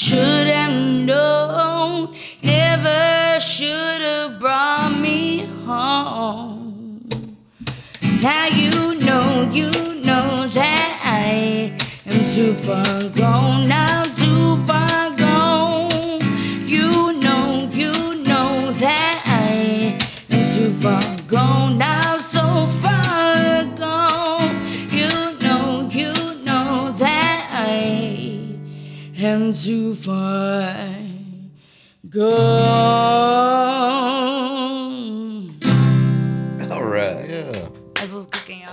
should have known, never should have brought me home. Now you know that I am too far gone, now too far gone. You know that I am too far gone, now so far gone. You know that I am too far gone. All right. Yeah. That's what's cooking, y'all.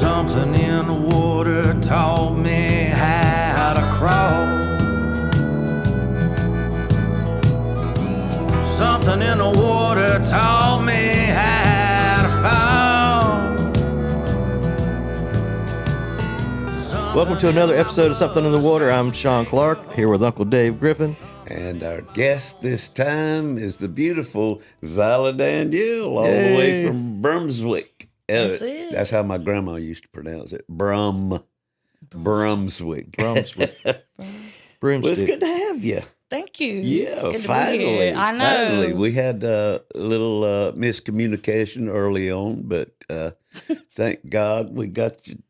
Something in the water taught me how to crawl. Something in the water taught me how to fall. Welcome to another episode of Something in the Water. I'm Sean Clark, here with Uncle Dave Griffin. And our guest this time is the beautiful Xyla Danielle, all the way from Brunswick. That's it. That's how my grandma used to pronounce it. Brunswick. Brunswick. Broomstick. Well, it's good to have you. Thank you. Yeah, It's good to be finally. here. I know. Finally. We had a little miscommunication early on, but thank God we got you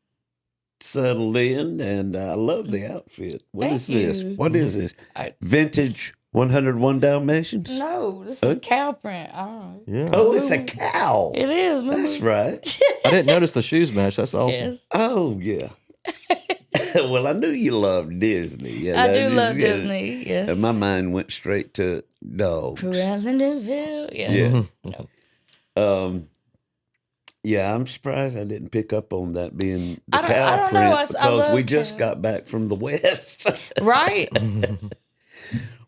settled in, and I love the outfit. What is Thank this? you. What is this? I- Vintage 101 Dalmatians? No, this is cow print. I don't know. Yeah. Oh, it's a cow. It is. That's right. I didn't notice the shoes match. That's awesome. Yes. Oh, yeah. Well, I knew you loved Disney. Yeah, I do that love is- Disney. Yes. And my mind went straight to dogs. Cruella de Vil. Yeah. Yeah. No. Yeah, I'm surprised I didn't pick up on that being the I don't cow know. print I because love we just cows. got back from the West. Right.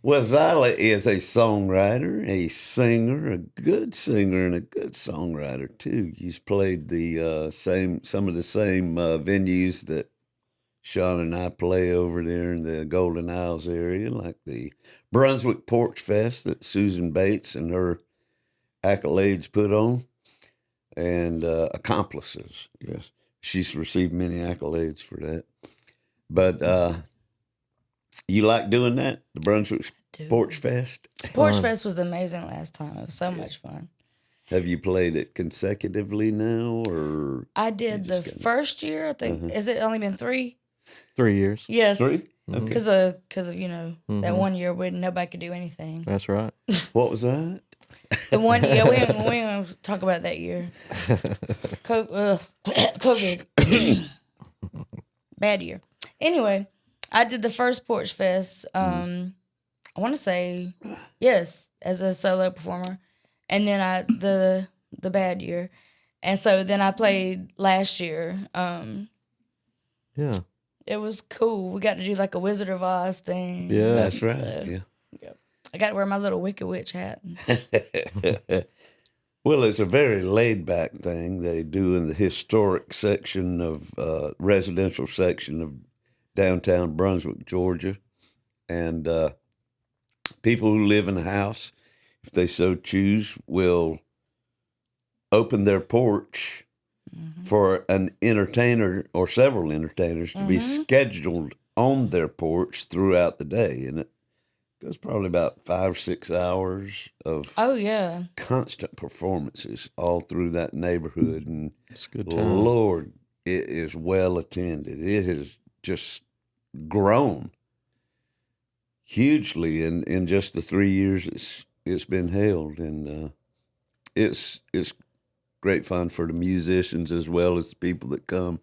Well, Xyla is a songwriter, a singer, a good singer, and a good songwriter too. She's played the some of the same venues that Sean and I play over there in the Golden Isles area, like the Brunswick Porch Fest that Susan Bates and her accolades put on, and accomplices. Yes, she's received many accolades for that. But you like doing that, the Brunswick Porch Fest? Porch Fest was amazing last time. It was so much fun. Have you played it consecutively now, or I did the first year. I think. Has it only been 3? 3 years. Yes. 3? Okay. Because of that 1 year when nobody could do anything. That's right. What was that? The 1 year we ain't gonna talk about that year. COVID. Bad year. Anyway, I did the first Porch Fest. I want to say yes as a solo performer, and then the bad year, and so then I played last year. Yeah. It was cool. We got to do like a Wizard of Oz thing. Yeah. That's right. So, Yeah. I got to wear my little Wicked Witch hat. Well, it's a very laid back thing they do in the historic section of residential section of downtown Brunswick, Georgia, and people who live in a house, if they so choose, will open their porch for an entertainer or several entertainers to be scheduled on their porch throughout the day. And it goes probably about 5 or 6 hours of Oh yeah. constant performances all through that neighborhood. And It's a good time. Lord, it is well attended. It has just grown hugely in just the 3 years it's been held, and it's great fun for the musicians as well as the people that come.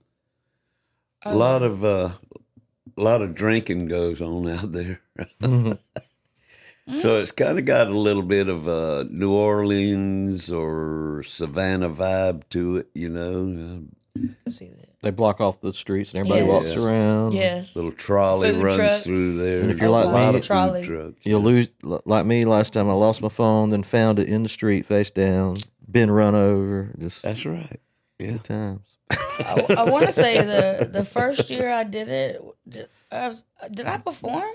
A lot of drinking goes on out there. So it's kind of got a little bit of New Orleans or Savannah vibe to it, you know. I see that. They block off the streets and everybody Yes. walks around. Yes. Little trolley Food runs trucks. through there. And if you're like a lot me- of Trolley. food trucks. You'll lose, like me last time, I lost my phone, then found it in the street face down, been run over. Just That's right. Yeah. Good times. I want to say the first year I did it, did I perform?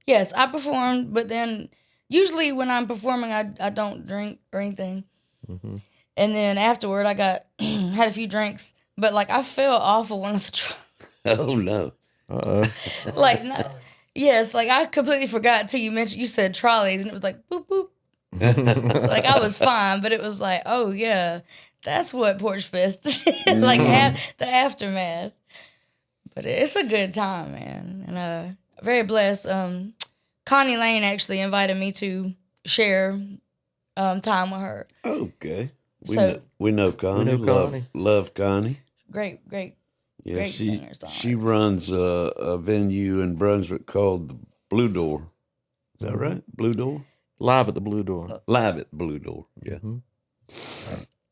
Yes, I performed, but then usually when I'm performing, I don't drink or anything. Mm-hmm. And then afterward, I got had a few drinks, but like I fell off of one of the Oh no. Uh-oh. like not, yes, like I completely forgot until you said trolleys, and it was like boop boop. Like I was fine, but it was like, oh yeah, that's what Porch Fest is. Like the aftermath. But it's a good time, man, and very blessed. Connie Lane actually invited me to share time with her. Okay. So- We know Connie. We know Connie. Love Connie. Great Yeah, Great she singer-songwriter. she runs a venue in Brunswick called the Blue Door. Is that right? Blue Door? Live at the Blue Door. Live at Blue Door. Yeah. Mhm.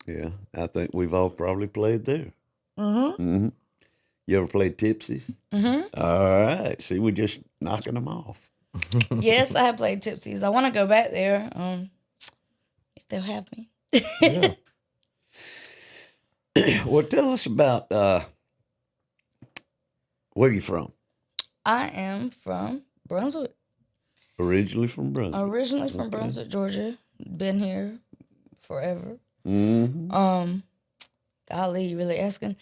Yeah. I think we've all probably played there. Mm-hmm. You ever played Tipsy's? Mm-hmm. All right. See, we're just knocking them off. Yes, I have played Tipsy's. I want to go back there. If they'll have me. Yeah. Well, tell us about where you from? I am from Brunswick. Originally from Brunswick. Originally from Brunswick, Georgia. Been here forever. Mm-hmm. Golly, you really asking?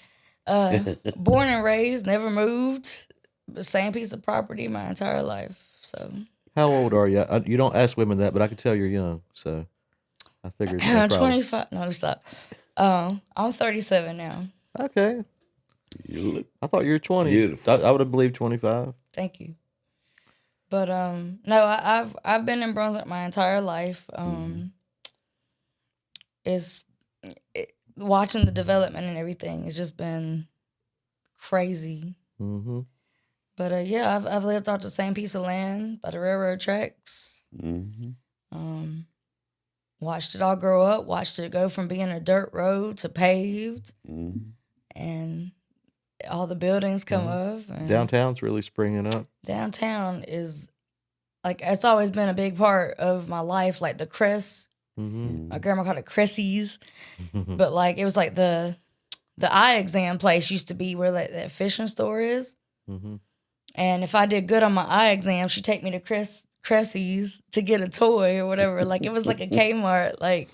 Born and raised, never moved. The same piece of property my entire life. So How old are you? You don't ask women that, but I can tell you're young. So I figured. No problem. 25. No, stop. I'm 37 now. Okay. You look I thought you were 20. beautiful. I would have believed 25. Thank you. But no, I've been in Brunswick my entire life. Watching the development and everything has just been crazy. Mm-hmm. But yeah, I've lived off the same piece of land by the railroad tracks. Mm-hmm. Watched it all grow up. Watched it go from being a dirt road to paved, Mm-hmm. and all the buildings come up. And Downtown's really springing up. downtown is like it's always been a big part of my life. Like the crest, Mm-hmm. my grandma called it Cressies, but like it was like the eye exam place used to be where like that fishing store is. Mm-hmm. And if I did good on my eye exam, she'd take me to Cressie's to get a toy or whatever. Like it was like a Kmart. Like,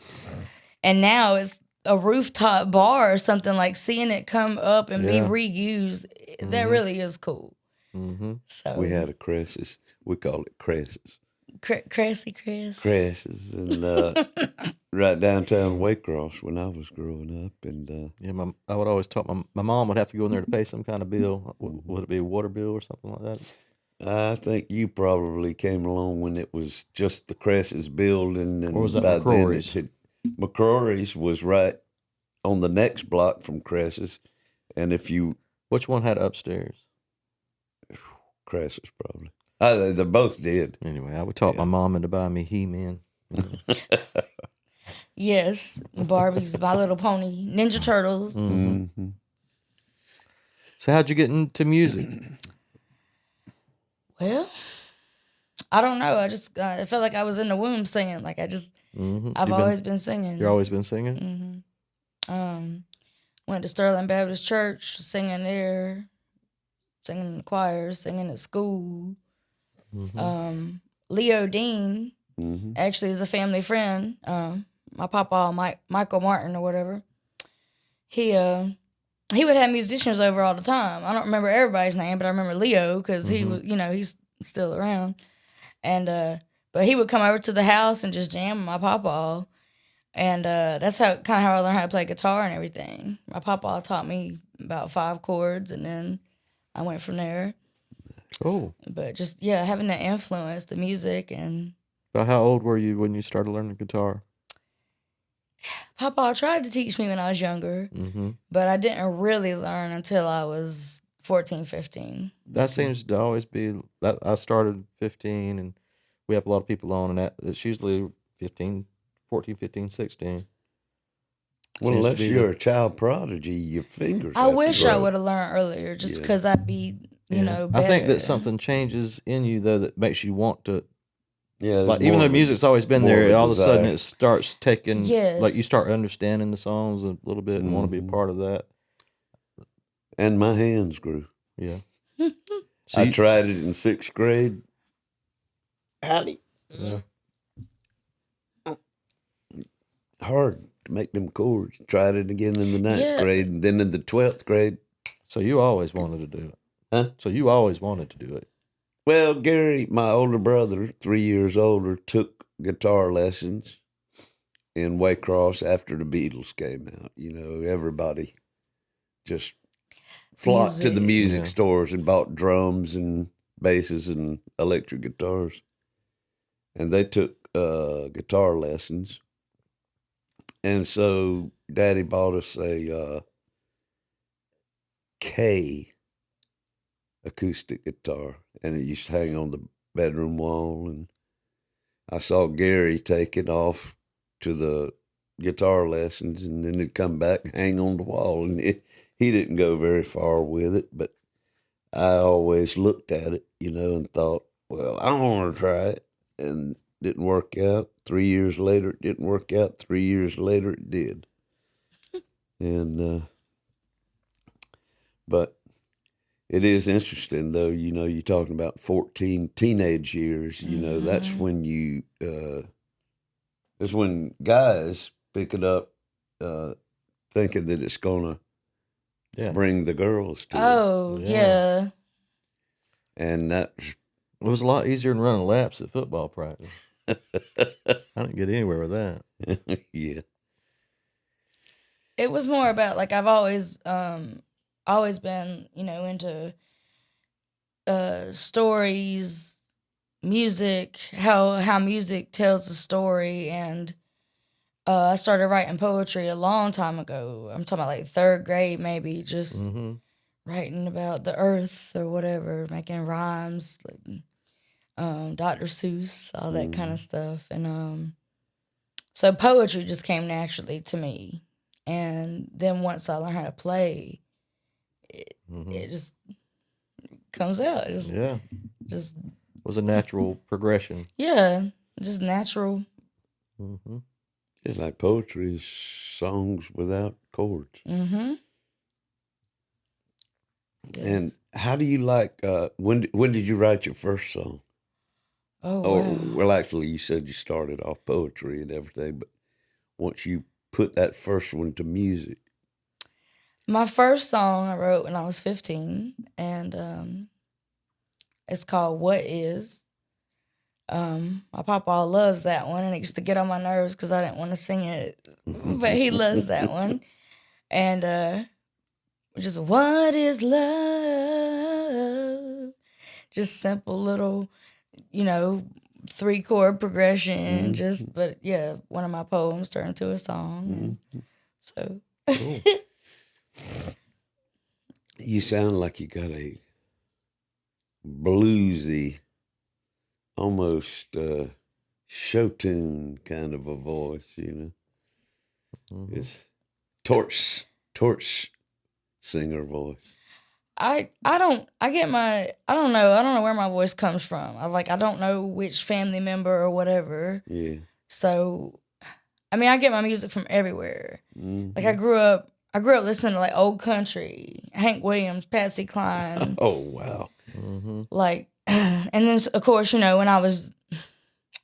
and now it's a rooftop bar or something. Like seeing it come up and be Yeah. reused, that really is cool. Mm-hmm. So We had a Cresses. We call it Cresses. Cress. Cresses. And right downtown Waycross when I was growing up. And Yeah, I would always talk. My mom would have to go in there to pay some kind of bill. Would it be a water bill or something like that? I think you probably came along when it was just the Cresses building. And Or was that by then McCrory's? McCrory's was right on the next block from Cresses. And if you Which one had upstairs? Cresses probably. They both did. Anyway, I would talk my mom into buying me He-Man. Yes, Barbies, My Little Pony, Ninja Turtles. Mm-hmm. So how'd you get into music? Well, I don't know. I just I felt like I was in the womb singing. Like Mm-hmm. I've always been singing. You've always been singing? Went to Sterling Baptist Church, singing there, singing in the choir, singing at school. Leo Dean Mm-hmm. actually is a family friend. My papa, Michael Martin or whatever. He would have musicians over all the time. I don't remember everybody's name, but I remember Leo because he was, he's still around. And but he would come over to the house and just jam with my papa. And that's how I learned how to play guitar and everything. My papa taught me about 5 chords, and then I went from there. Oh. But just having that influence, the music, and About how old were you when you started learning guitar? Papa tried to teach me when I was younger, Mm-hmm. but I didn't really learn until I was 14, 15. That seems to always be that. I started 15, and we have a lot of people on, and it's usually 15, 14, 15, 16. Well, Seems to unless be you're a child prodigy, your fingers. I have to wish I grow. would have learned earlier, just Yeah. because I'd be, I better. think that something changes in you though that makes you want to Yeah, there's Like even more though of a- music's always been more there, of a all of a sudden desire. it starts taking Yes. like you start understanding the songs a little bit and want to be a Mhm. part of that. And my hands grew. Yeah. So I you, tried it in 6th grade. Howdy. yeah. Hard to make them chords. Tried it again in the 9th Yeah. grade, and then in the 12th grade. So you always wanted to do it. Huh? So you always wanted to do it. Well, Gary, my older brother, 3 years older, took guitar lessons in Waycross after the Beatles came out. You know, everybody just flocked to the music Yeah. stores and bought drums and basses and electric guitars. And they took guitar lessons. And so Daddy bought us a K acoustic guitar, and it used to hang on the bedroom wall. And I saw Gary take it off to the guitar lessons, and then it'd come back and hang on the wall. And he didn't go very far with it, but I always looked at it, you know, and thought, well, I want to try it. And didn't work out. 3 years later, it didn't work out. 3 years later, it did. And, but it is interesting, though, you know, you're talking about 14 teenage years, you know, that's when that's when guys pick it up thinking that it's going Yeah. to bring the girls to it. Oh, Yeah. yeah. And that's, It was a lot easier than running laps at football practice. I didn't get anywhere with that. yeah. It was more about like I've always been, you know, into stories, music, how music tells a story, and I started writing poetry a long time ago. I'm talking about like 3rd grade maybe, just Mm-hmm. writing about the earth or whatever, making rhymes, like Dr. Seuss, all that kind of stuff. And so poetry just came naturally to me. And then once I learned how to play, it just comes out. It just, Yeah. just Was a natural progression. yeah, just natural. Mm-hmm. It's like poetry is songs without chords. Mm-hmm. And how do you like, when did you write your first song? Oh, Or, wow. well, actually, you said you started off poetry and everything, but once you put that first one to music, My first song I wrote when I was 15, and it's called What Is. My papa loves that one, and it used to get on my nerves because I didn't want to sing it, but he loves that one. And just what is love? Just simple little, you know, 3-chord progression. Just, but yeah, one of my poems turned into a song. So. Cool. you sound like you got a bluesy, almost show tune kind of a voice, you know. Mhm. It's torch singer voice. I don't know where my voice comes from. I don't know which family member or whatever. Yeah. So I mean I get my music from everywhere. Mhm. Like I grew up listening to like old country, Hank Williams, Patsy Cline, Oh, wow. Mm-hmm. like and then of course, you know, when I was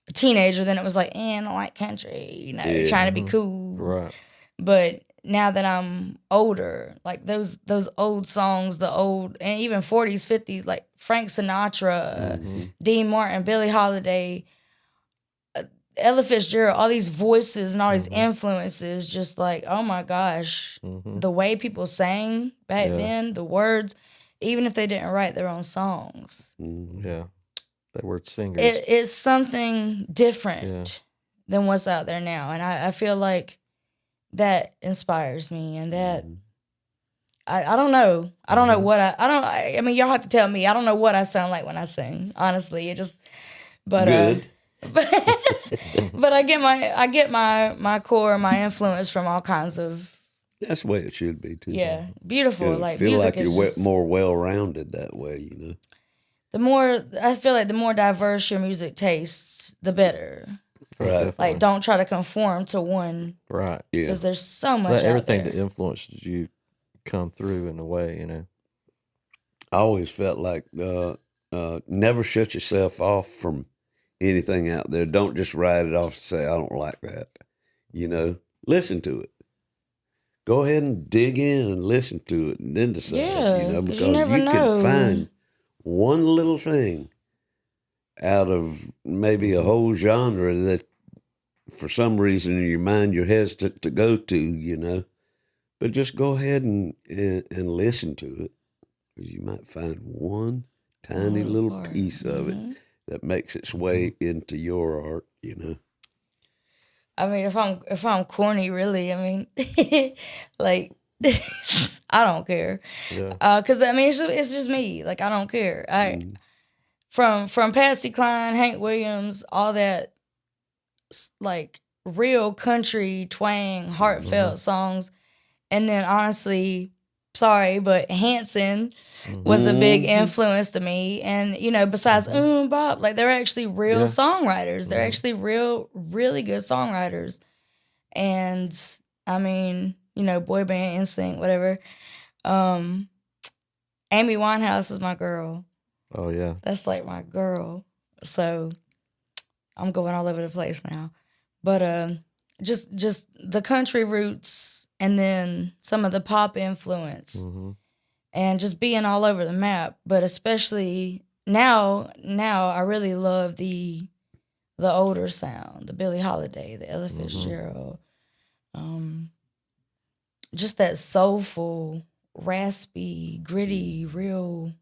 a teenager, then it was like, I don't like country, you know, Yeah. trying to be cool. Right. But now that I'm older, like those old songs, the old and even 40s, 50s, like Frank Sinatra, Dean Martin, Billie Holiday, Ella Fitzgerald, all these voices and all these influences, just like, oh my gosh, the way people sang back Yeah. then, the words, even if they didn't write their own songs, Yeah. They were singers. it's something different than what's out there now. And I feel like that inspires me, and that I don't know. I don't know what I mean, y'all have to tell me. I don't know what I sound like when I sing. Honestly, it just but Good. but I get my core, my influence from all kinds of That's the way it should be, too. beautiful. Feel Like feel music like is you're just, more well-rounded that way, you know. the more I feel like the more diverse your music tastes, the better. Right. Like, don't try to conform to one, Right. Yeah. because there's so much Let out everything there. that influences you come through in a way, you know. I always felt like never shut yourself off from anything out there. Don't just write it off and say, I don't like that. You know, listen to it. Go ahead and dig in and listen to it and then decide, Yeah, you know, 'cause because you never know. can find one little thing out of maybe a whole genre that for some reason in your mind you're hesitant to go to, you know. But just go ahead and listen to it, because you might find one tiny little little part. piece of it that makes its way into your art, you know. I mean, if I'm corny, really, I mean, like, I don't care. Yeah. Cause I mean, it's just me. Like, I don't care. From Patsy Cline, Hank Williams, all that, like, real country twang, heartfelt songs, and then honestly, sorry, but Hanson was a big influence to me. And, you know, besides Bob, like, they're actually real Yeah. songwriters. They're actually really good songwriters. And I mean, you know, boy band, instinct, whatever. Amy Winehouse is my girl. Oh yeah. That's like my girl. So I'm going all over the place now. But just the country roots, and then some of the pop influence, and just being all over the map. But especially now I really love the older sound, the Billie Holiday, the Ella Fitzgerald, just that soulful, raspy, gritty, real,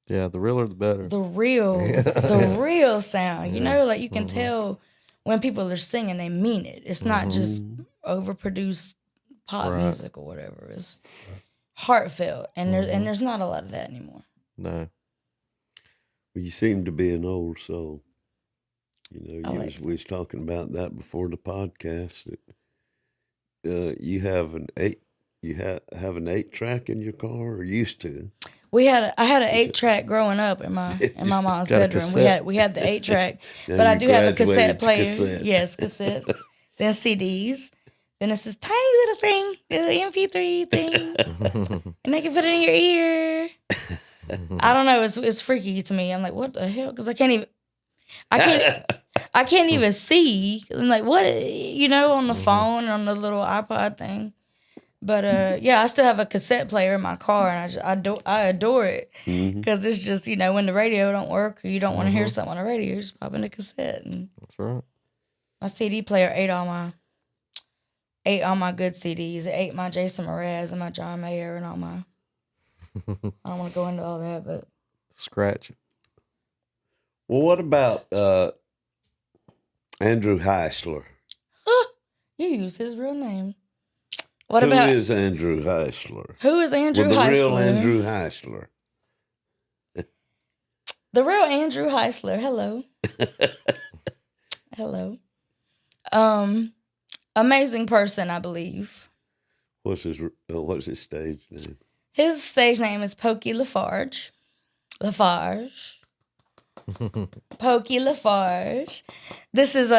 Yeah, the realer the better. the real sound. You know, like, you can tell when people are singing, they mean it. It's not just overproduced pop music or whatever. It's heartfelt, and there's not a lot of that anymore. No. Well, you seem to be an old soul. You know, like we was talking about that before the podcast. That you have an 8-track in your car, or used to. I had an 8-track growing up in my mom's Got a bedroom. cassette. We had the 8-track, Now but I you do have a cassette graduated to player. cassette. Yes, cassettes. Then CDs. Then it's this tiny little thing, little MP3 thing, and they can put it in your ear. I don't know. It's freaky to me. I'm like, what the hell? Because I can't even see. I'm like, what? You know, on the phone, on the little iPod thing. But yeah, I still have a cassette player in my car, and I adore it, because it's just, you know, when the radio don't work or you don't want to hear something on the radio, you just pop in the cassette. And That's right. my CD player ate all my good CDs. It ate my Jason Mraz and my John Mayer and all my. I don't want to go into all that, but Scratch. Well, what about Andrew Heisler? you use his real name. What Who about is Andrew Heisler? who is Andrew Well, the Heisler? real Andrew Heisler. The real Andrew Heisler. Hello. Hello. Amazing person, I believe. What's his stage name? His stage name is Pokey Lafarge. Pokey Lafarge. This is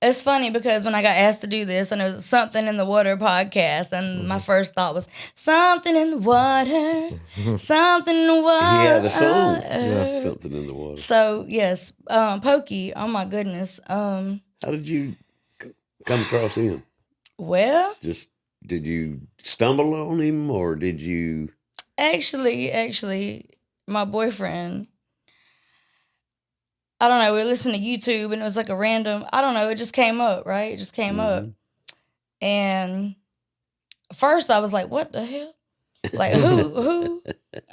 it's funny because when I got asked to do this, and it was Something in the Water podcast, and my first thought was something in the water, something in the water. He had a song. Yeah, Something in the Water. So yes, Pokey. Oh my goodness. How did you come across him? Well, Did you stumble on him, or did you? Actually, my boyfriend. I don't know. We were listening to YouTube, and it was like a random. I don't know. It just came up, right? It just came up, and first I was like, "What the hell? Like who?"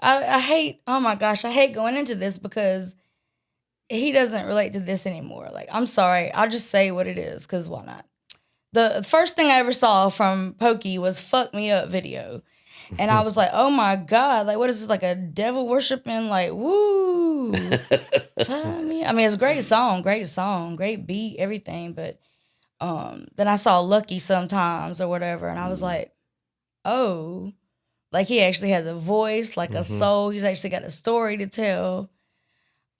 I hate. Oh my gosh, I hate going into this because he doesn't relate to this anymore. Like, I'm sorry. I'll just say what it is, because why not? The first thing I ever saw from Pokey was "Fuck Me Up" video. And I was like, oh my God, like, what is this, like a devil worshiping, like, woo. Fuck me. I mean, it's a great song, great beat, everything. But then I saw Lucky Sometimes or whatever, and I was like, oh, like, he actually has a voice, like a soul. He's actually got a story to tell.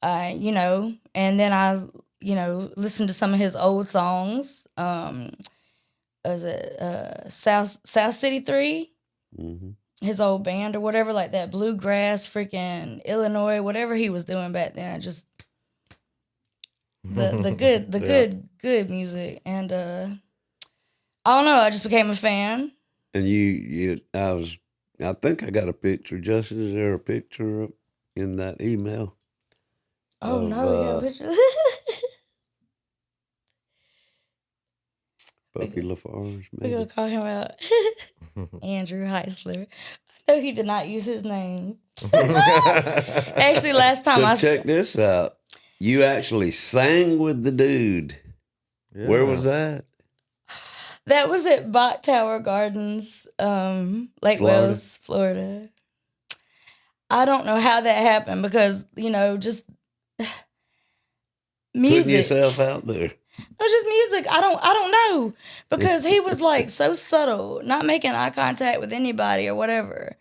you know, and then I, you know, listened to some of his old songs. Was it South City 3? Mm-hmm. His old band or whatever, like that bluegrass, freaking Illinois, whatever he was doing back then. Just the good music, and I don't know. I just became a fan. And I think I got a picture. Justin, is there a picture in that email? Oh no, we got a picture. Bucky LaFarge, We're gonna maybe. call him out. Andrew Heisler. I know he did not use his name. Actually, last time So check this out. You actually sang with the dude. Yeah. Where was that? That was at Bot Tower Gardens, Lake Florida? Wales, Florida. I don't know how that happened because, you know, just music. Putting yourself out there. No, just music. I don't know. Because he was like so subtle, not making eye contact with anybody or whatever.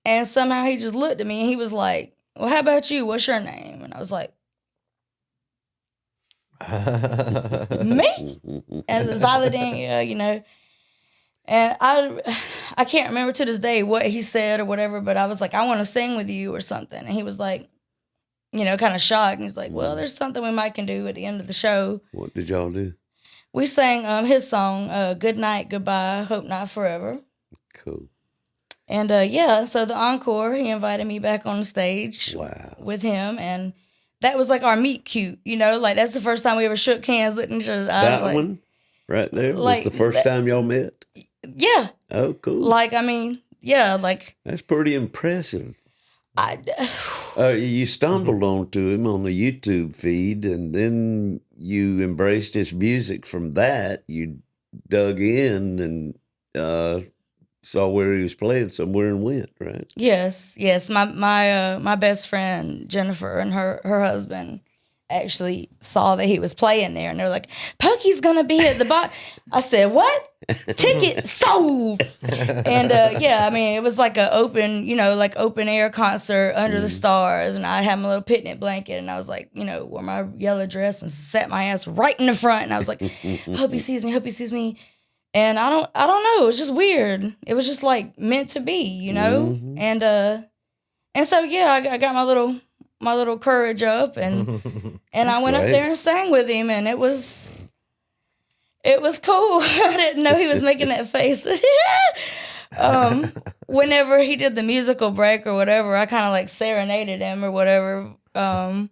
And somehow he just looked at me and he was like, well, how about you? What's your name? And I was like, me? As Xyla Danielle, you know. And I can't remember to this day what he said or whatever, but I was like, I want to sing with you or something. And he was like, you know, kind of shocked. And he's like, well, there's something we might can do at the end of the show. What did y'all do? We sang his song, Good Night, Goodbye, Hope Not Forever. Cool. And yeah, so the encore, he invited me back on the stage with him. And that was like our meet cute, you know, like that's the first time we ever shook hands, looked in each other's eyes. That like, one right there like was the first time y'all met? Yeah. Oh, cool. Like, I mean, yeah, like. That's pretty impressive. You stumbled onto him on the YouTube feed, and then you embraced his music from that. You dug in and saw where he was playing somewhere and went, right? Yes. My best friend Jennifer and her husband actually saw that he was playing there, and they're like, "Pokey's gonna be at the bar." I said, "What? Ticket sold!" And yeah, I mean, it was like an open, you know, like open air concert under the stars, and I had my little picnic blanket, and I was like, you know, wore my yellow dress and sat my ass right in the front, and I was like, "Hope he sees me." And I don't know. It was just weird. It was just like meant to be, you know. And so yeah, I got my little courage up, and I went up there and sang with him, and it was cool. I didn't know he was making that face. Whenever he did the musical break or whatever, I kind of like serenaded him or whatever, you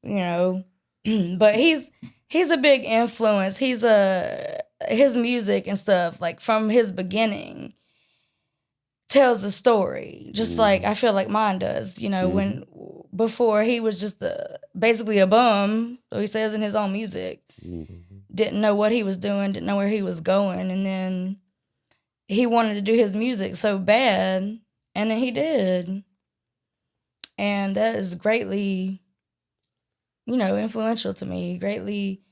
know. But he's a big influence. His music and stuff, like from his beginning, tells the story, just like I feel like mine does. You know, when before he was just basically a bum, so he says in his own music, didn't know what he was doing, didn't know where he was going, and then he wanted to do his music so bad, and then he did, and that is greatly, you know, influential to me, greatly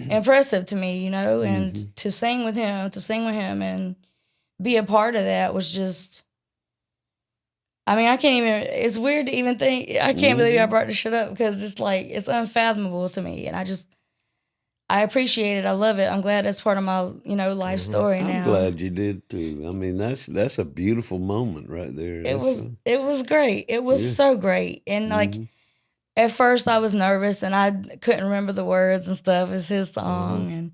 impressive to me, you know, and to sing with him, and be a part of that was just, I mean, I can't even, it's weird to even think, I can't believe I brought this shit up because it's like, it's unfathomable to me. And I appreciate it. I love it. I'm glad that's part of my, you know, life story now. I'm glad you did too. I mean, that's a beautiful moment right there. It was great. It was so great. And like, at first I was nervous and I couldn't remember the words and stuff. It's his song.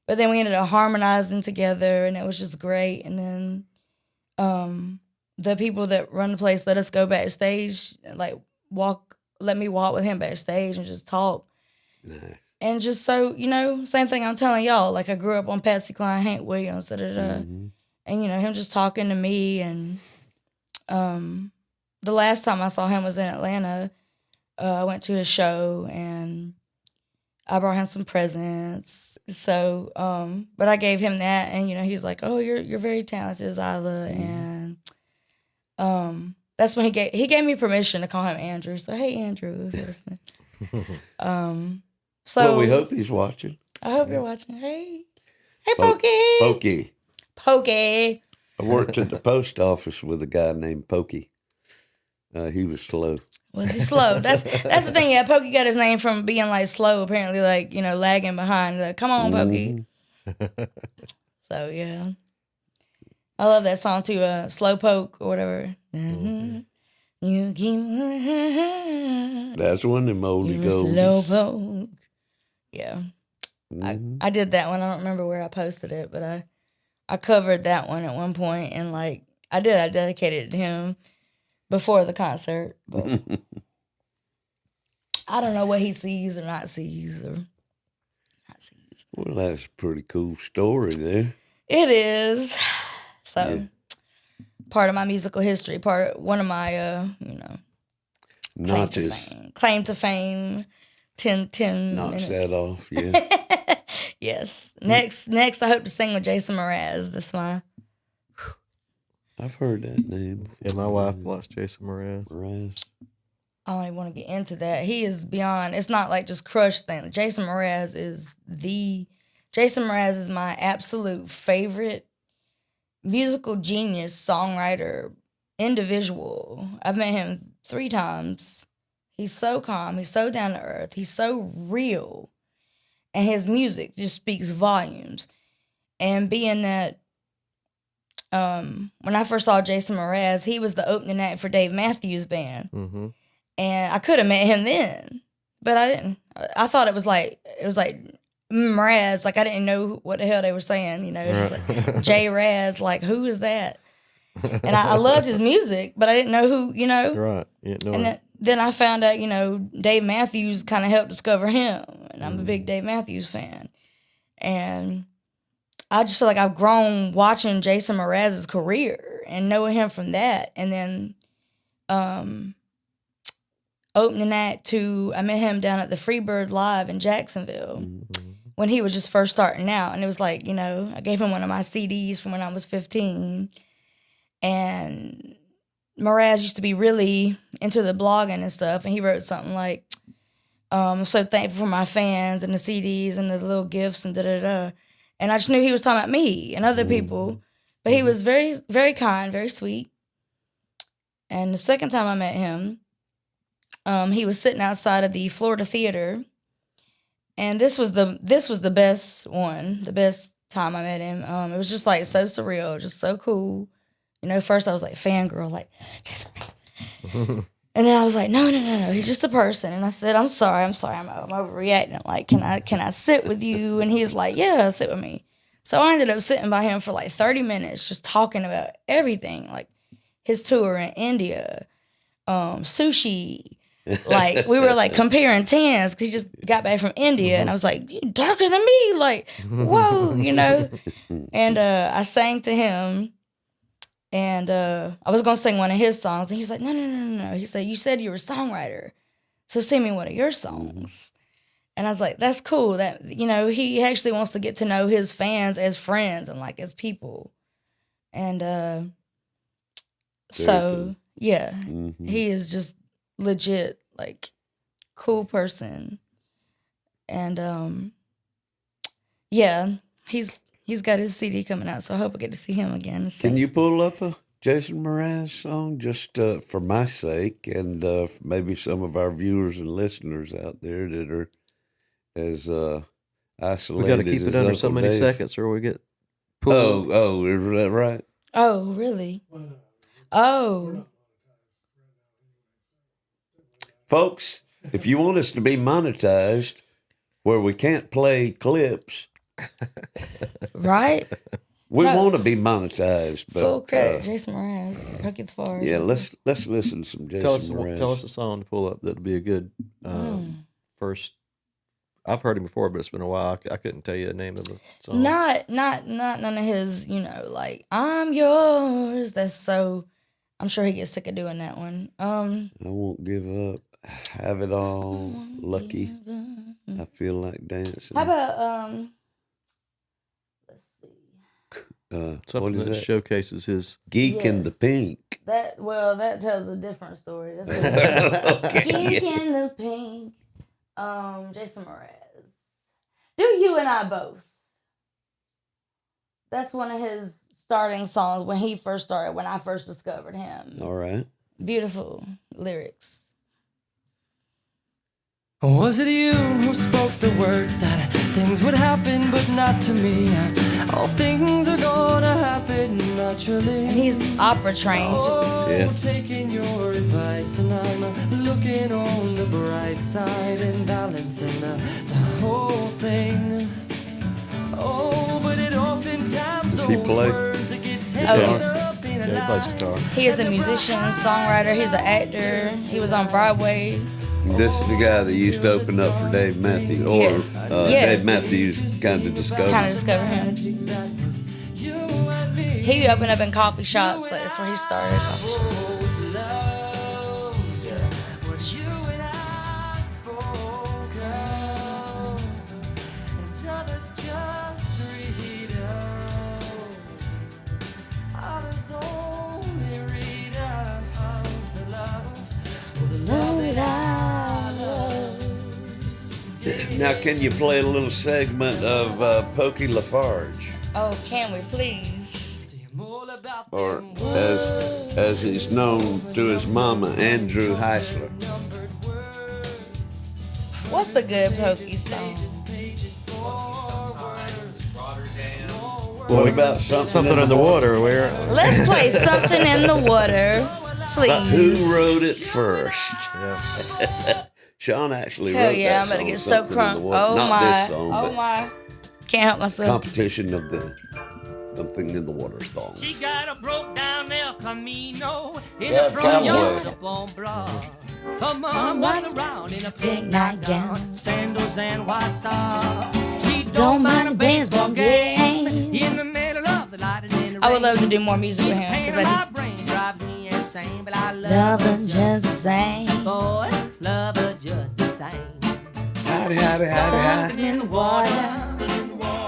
But then we ended up harmonizing together and it was just great. And then, the people that run the place let us go backstage, like let me walk with him backstage and just talk. Nice. And just so, you know, same thing I'm telling y'all, like I grew up on Patsy Cline, Hank Williams, and, you know, him just talking to me. And the last time I saw him was in Atlanta. I went to his show and I brought him some presents. So, but I gave him that, and, you know, he's like, "Oh, you're very talented, Xyla." And that's when he gave me permission to call him Andrew. So, hey, Andrew, if you're listening. So Well, we hope he's watching. I hope you're watching. Hey, Pokey. Pokey. I worked at the post office with a guy named Pokey. He was slow. Was he slow? That's the thing. Yeah, Pokey got his name from being like slow. Apparently, like lagging behind. Like, come on, Pokey. So yeah, I love that song too. Slow Poke or whatever. You keep That's one of them oldie you slow goldies. poke. Yeah, I did that one. I don't remember where I posted it, but I covered that one at one point, and like I dedicated it to him before the concert. But I don't know what he sees or not sees or not sees. Well, that's a pretty cool story there. It is. So part of my musical history, one of my Notches. Claim to fame. 10 Knocks minutes. that off, yeah. Yes. Next I hope to sing with Jason Mraz. That's my I've heard that name. Yeah, my wife likes Jason Mraz. Mraz. I don't even want to get into that. He is beyond. It's not like just crush thing. Jason Mraz is my absolute favorite musical genius, songwriter, individual. I've met him 3 times. He's so calm. He's so down to earth. He's so real. And his music just speaks volumes. And being that when I first saw Jason Mraz, he was the opening act for Dave Matthews Band. Mm-hmm. And I could have met him then, but I didn't. I thought it was like Mraz. Like I didn't know what the hell they were saying. It was just like J Raz. Like who is that? And I loved his music, but I didn't know who. Right. Yeah, no. And then I found out, Dave Matthews kind of helped discover him, and I'm a big Dave Matthews fan. And I just feel like I've grown watching Jason Mraz's career and knowing him from that, and then opening act I met him down at the Freebird Live in Jacksonville when he was just first starting out. And it was like, I gave him one of my CDs from when I was 15. And Mraz used to be really into the blogging and stuff. And he wrote something like, I'm so thankful for my fans and the CDs and the little gifts and da-da-da. And I just knew he was talking about me and other people. But he was very, very kind, very sweet. And the second time I met him, he was sitting outside of the Florida Theater, and this was the best one, the best time I met him. It was just like so surreal, just so cool. First I was like fangirl, like, and then I was like, no, he's just a person. And I said, I'm sorry, I'm overreacting. Like, can I sit with you? And he's like, yeah, sit with me. So I ended up sitting by him for like 30 minutes, just talking about everything, like his tour in India, sushi. Like we were like comparing tans because he just got back from India, and I was like, "You darker than me!" Like, whoa, And I sang to him, and I was gonna sing one of his songs, and he's like, "No." He said, "You said you were a songwriter, so sing me one of your songs." And I was like, "That's cool. That he actually wants to get to know his fans as friends and like as people." And so yeah, he is just legit, like, cool person. And yeah, he's got his CD coming out, so I hope I get to see him again. Can you pull up a Jason Mraz song just for my sake and maybe some of our viewers and listeners out there that are as isolated? We got to keep it under Uncle so many Dave. seconds, or we get pulled. Oh, is that right? Oh, really? Oh. Folks, if you want us to be monetized where we can't play clips, Right? we No. want to be monetized. But, Full credit, Jason Mraz. Hook it far. yeah, let's listen to some Tell us, Jason Mraz. tell us a song to pull up that'd be a good first. I've heard him before, but it's been a while. I couldn't tell you the name of the song. Not none of his, like, I'm yours. That's so, I'm sure he gets sick of doing that one. I won't give up. Have it all. Lucky. I feel like dancing. How about let's see. Something what is that that? showcases his. Geek in the Yes. Pink. That tells a different story. That's Okay, Geek yeah. in the Pink. Jason Mraz. Do You and I Both. That's one of his starting songs when he first started, when I first discovered him. All right. Beautiful lyrics. Was it you who spoke the words that things would happen but not to me? All things are gonna happen naturally. And he's opera trained. He's just Yeah. Taking your advice and I'm looking on the bright side and balancing the whole thing. Oh, but it oftentimes Does he those play? words that get taken Guitar. up in a Yeah, he plays lie. guitar. he is a musician, songwriter. He's an actor. He was on Broadway. This is the guy that used to open up for Dave Matthews, or Yes. Yes. Dave Matthews kind of discovered. Kind of discovered him. He opened up in coffee shops. Like, that's where he started. Coffee shops. Now, can you play a little segment of Pokey Lafarge, Oh, can we please? or as he's known to his mama, Andrew Heisler? What's a good Pokey song? What about something in the water? Where Let's play Something in the Water, please. Who wrote it first? yeah. Sean actually Hell wrote yeah, that I'm about to song, get so Something in the crunk. Water. Oh Not my. this song, Oh but my. Can't help myself. competition of the Something in the Water songs. She got a broke down El Camino in Yeah, the front yard Callaway. up on Broad. Her mom was around in a pink nightgown, sandals and white socks. She Don't mind a baseball game. in the middle of the night and in the I would rain. love to do more music with him Pain because in I my just brain drives me insane, but I love love her her just the same. boys, love her just the same. Howdy, howdy, howdy, howdy. Something in the water.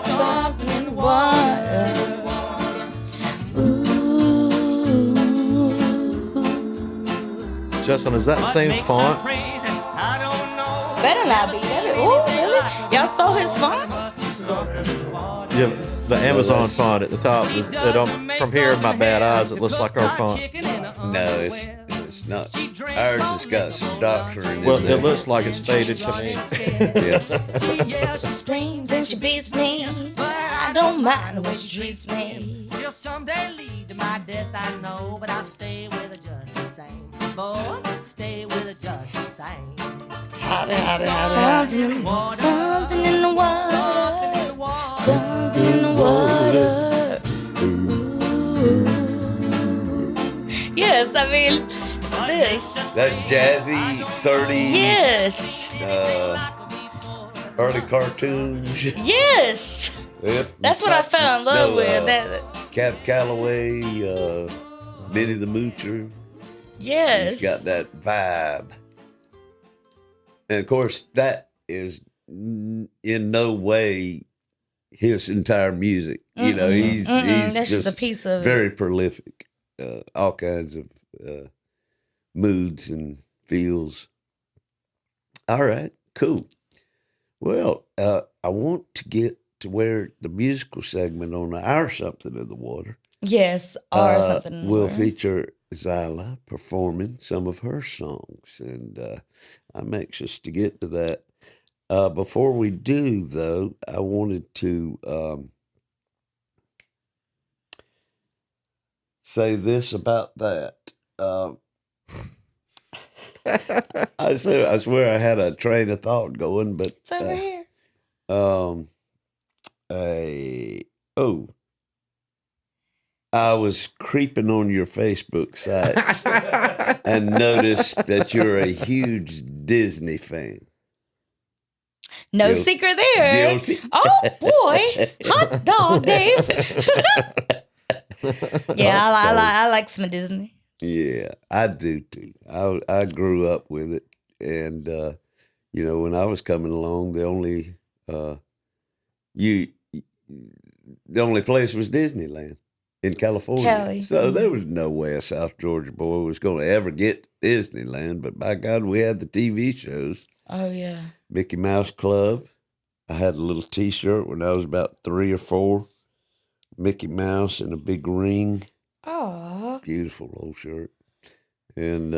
Something in the water. Ooh. Justin, is that the What same makes her font? crazy, I don't know. Better not be. Ooh, really? Y'all stole his font? Yeah, the Amazon that's- font at the top. Is, from here, in my bad eyes, it looks like our font. No, it's not. Ours has got some doctrine in Well, there. it looks like it's faded to me. Yeah. She screams and she beats me, but I don't mind the way she treats me. She'll someday lead to my death, I know, but I'll stay with her just the same. Boys, stay with her just the same. Something in the water. Something in the water. Something in the water. Ooh. Yes, I mean, this. That's jazzy 30s. Yes. Early cartoons. Yes. Yep. That's what I fell in love No, with. That. Cap Calloway, Benny the Moocher. Yes. He's got that vibe. And of course, that is in no way his entire music. You know, he's That's just just a piece of it. very prolific. All kinds of moods and feels. All right, cool. Well, I want to get to where the musical segment on our Something in the Water Yes, or something. in the will water. feature Xyla performing some of her songs, and I'm anxious to get to that. Before we do, though, I wanted to say this about that. I swear I had a train of thought going, but It's over here. I was creeping on your Facebook site and noticed that you're a huge Disney fan. No Guilty. secret there. Guilty. Oh boy, hot dog, Dave. Yeah, I like some Disney. Yeah, I do too. I grew up with it, and you know, when I was coming along, the only place was Disneyland in California. Cali. So there was no way a South Georgia boy was going to ever get Disneyland. But by God, we had the TV shows. Oh yeah. Mickey Mouse Club. I had a little T-shirt when I was about 3 or 4. Mickey Mouse in a big ring. Oh. Beautiful old shirt. And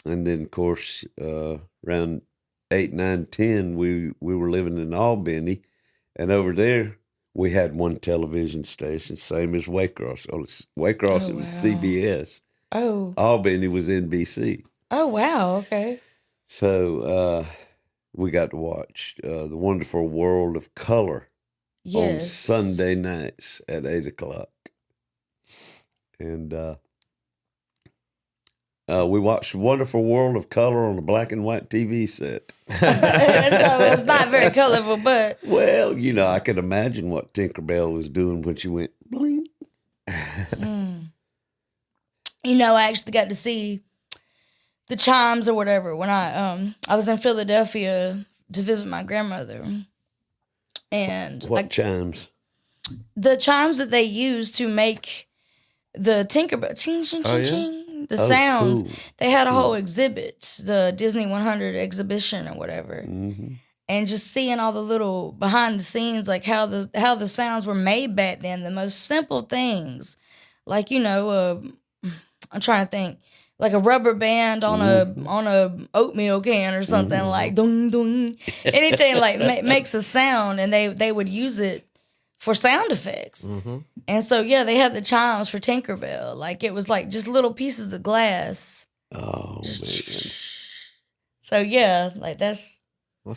then, of course, around 8, 9, 10, we were living in Albany, and over there we had one television station, same as Waycross. Waycross, Oh, it was wow. CBS. Oh. Albany was NBC. Oh, wow. Okay. So we got to watch The Wonderful World of Color on Yes. Sunday nights at 8 o'clock. And we watched Wonderful World of Color on a black and white TV set. So it was not very colorful, but Well, you know, I could imagine what Tinkerbell was doing when she went bling. you know, I actually got to see the chimes or whatever when I was in Philadelphia to visit my grandmother, and What chimes? the chimes that they use to make the Tinkerbell ching ching ching Oh, yeah? ching, the Oh, sounds. cool. They had a whole exhibit, the Disney 100 exhibition or whatever, Mm-hmm. and just seeing all the little behind the scenes, like how the sounds were made back then, the most simple things, like, you know, I'm trying to think, like a rubber band on a oatmeal can or something, like dung dung, anything like makes a sound, and they would use it for sound effects. And so yeah, they had the chimes for Tinkerbell, like it was like just little pieces of glass. Oh, man. So yeah, like that's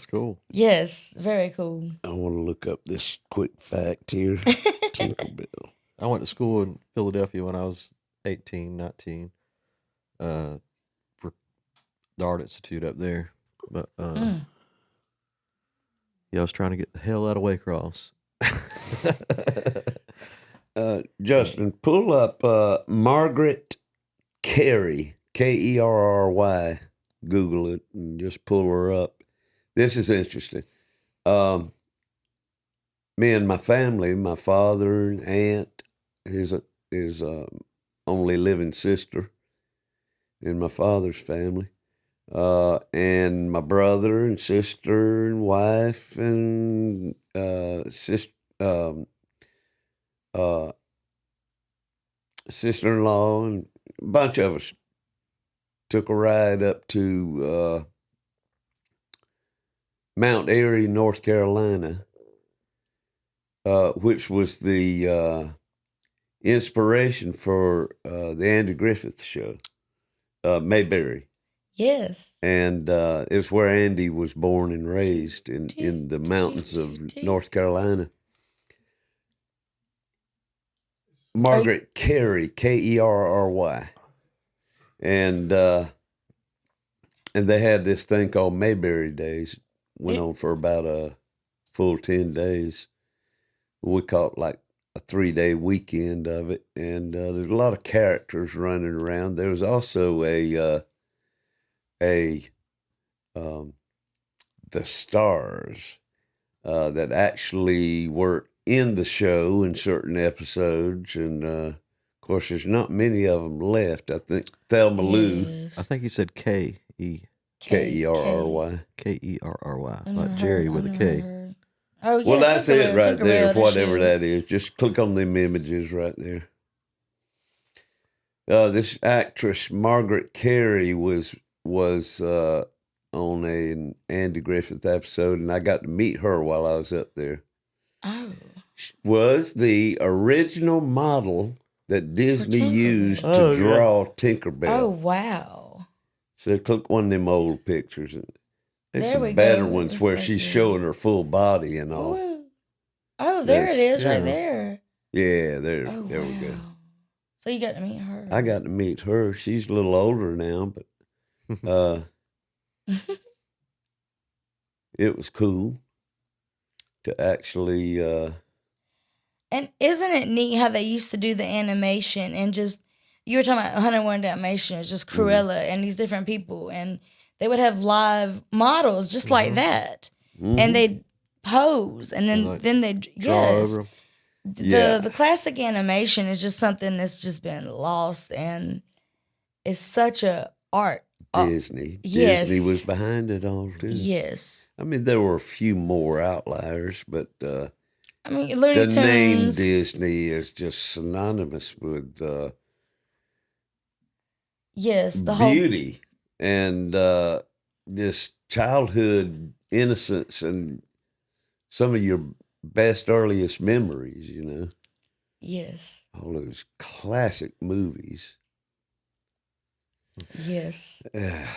cool. yes, very cool. I want to look up this quick fact here. Tinkerbell. I went to school in Philadelphia when I was 18, 19. For the Art Institute up there. But yeah, I was trying to get the hell out of Waycross. Justin, pull up Margaret Carey, Kerry. Google it and just pull her up. This is interesting. Me and my family, my father and aunt, his only living sister in my father's family, and my brother and sister and wife and sister-in-law and a bunch of us took a ride up to Mount Airy, North Carolina, which was the inspiration for the Andy Griffith show, Mayberry. Yes. And it was where Andy was born and raised in the mountains of North Carolina. Margaret Carey, Kerry. And they had this thing called Mayberry Days. Went on for about a full 10 days. We caught like a 3-day weekend of it. And there's a lot of characters running around. There was also the stars that actually were in the show in certain episodes, and of course there's not many of them left. I think Thelma Lou, Yes. I think he said Kerry. Kerry, Kerry, like Jerry with a K. Oh yeah. well, that's it right there, Tinkerbell, whatever there that she is. Just click on them images right there. This actress Margaret Carey was on an Andy Griffith episode, and I got to meet her while I was up there. Oh. She was the original model that Disney Tinkerbell. used to Oh, yeah. draw Tinkerbell. Oh wow. So click one of them old pictures. And there's There some we better go. ones It's where like she's that. showing her full body and all. Ooh. Oh, there Yes. it is, Yeah. right there. Yeah, there Oh we wow. go. So you got to meet her. I got to meet her. She's a little older now, but it was cool to actually And isn't it neat how they used to do the animation and just, you were talking about 101 Dalmatians, just Cruella and these different people, and they would have live models just like that, and they'd pose, and then Like they'd Draw over 'em. the classic animation is just something that's just been lost, and it's such a art. Disney. yes. Disney was behind it all too. Yes, I mean, there were a few more outliers, but I mean Looney the Tunes. name Disney is just synonymous with Yes, the whole beauty and this childhood innocence and some of your best earliest memories, you know, Yes. all those classic movies. Yes. I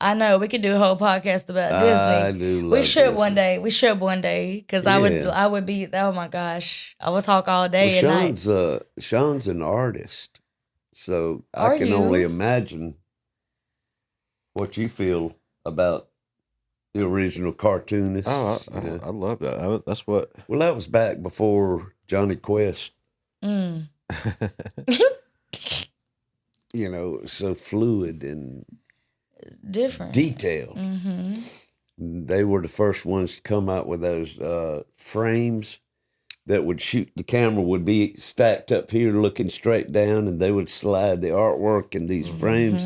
I know we could do a whole podcast about Disney. do love We should Disney. one day. We should one day because I Yeah. would be. Oh my gosh, I would talk all day Well, and night. Sean's an artist, so Are I can you? only imagine what you feel about the original cartoonists. Oh, you know. I love that. That's what. Well, that was back before Johnny Quest, Mm. you know, it was so fluid and Different. detailed. Mm-hmm. They were the first ones to come out with those frames that would shoot. The camera would be stacked up here looking straight down, and they would slide the artwork in these frames,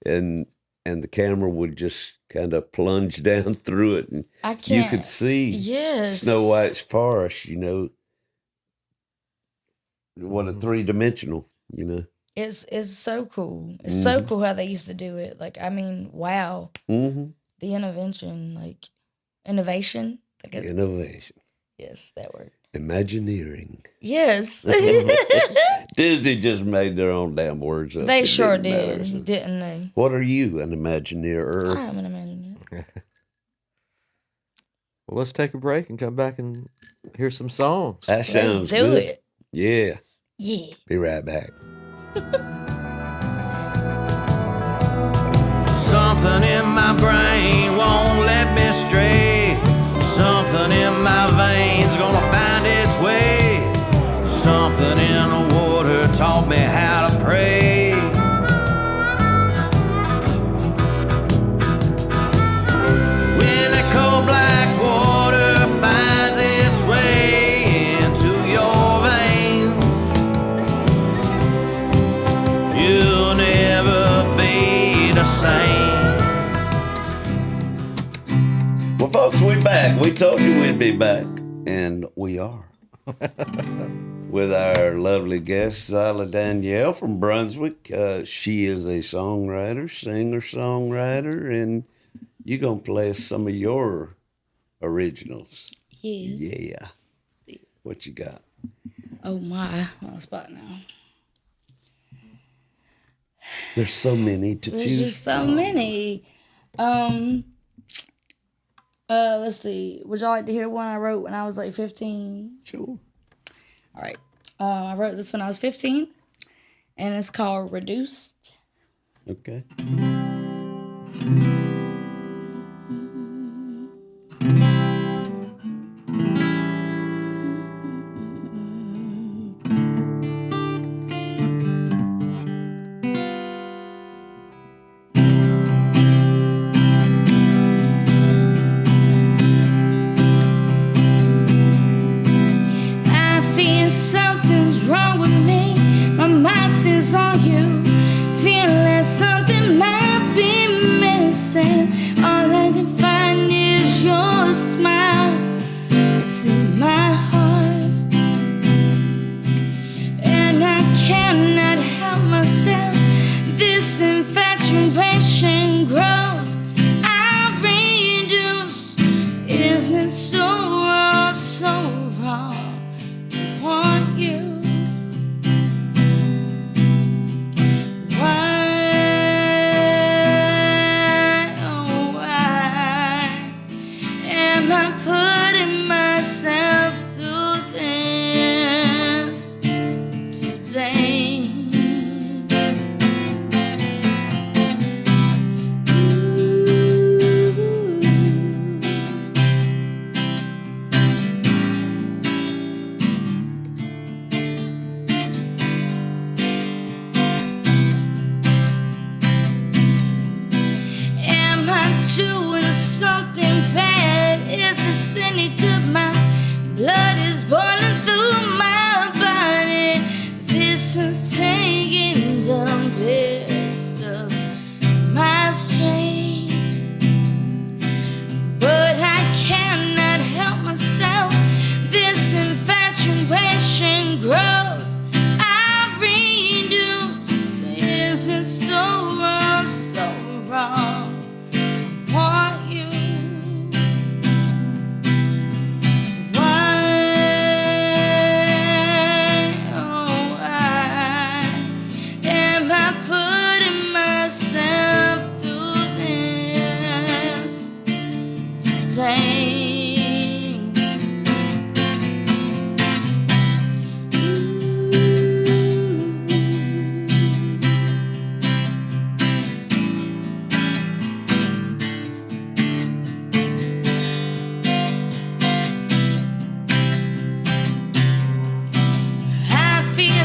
and the camera would just kind of plunge down through it, and I you can't. could see Yes. Snow White's forest, you know. What a three-dimensional, you know. It's so cool. It's so cool how they used to do it. Like, I mean, wow, Mm-hmm. the innovation, like innovation. I guess. Innovation. Yes, that word. Imagineering. Yes. Disney just made their own damn words up. They It sure didn't matter, did, so. didn't they? What are you, an Imagineer? I am an Imagineer. Well, let's take a break and come back and hear some songs. That sounds Let's do good. it. Yeah. Yeah. Be right back. Something in my brain won't let me stray. Something in my veins gonna find its way. Something in the water taught me how to pray. When that cold black water finds its way into your veins, you'll never be the same. Well, folks, we're back. We told you we'd be back, and we are. With our lovely guest, Xyla Danielle from Brunswick. She is a songwriter, singer-songwriter, and you're going to play us some of your originals. Yeah. Yeah. What you got? Oh my. I'm on the spot now. There's so many to There's choose just so from. many. Let's see. Would y'all like to hear one I wrote when I was like 15? Sure. All right. I wrote this when I was 15, and it's called Reduced. Okay. I feel something's wrong with me. My mind stays on you. Feeling something might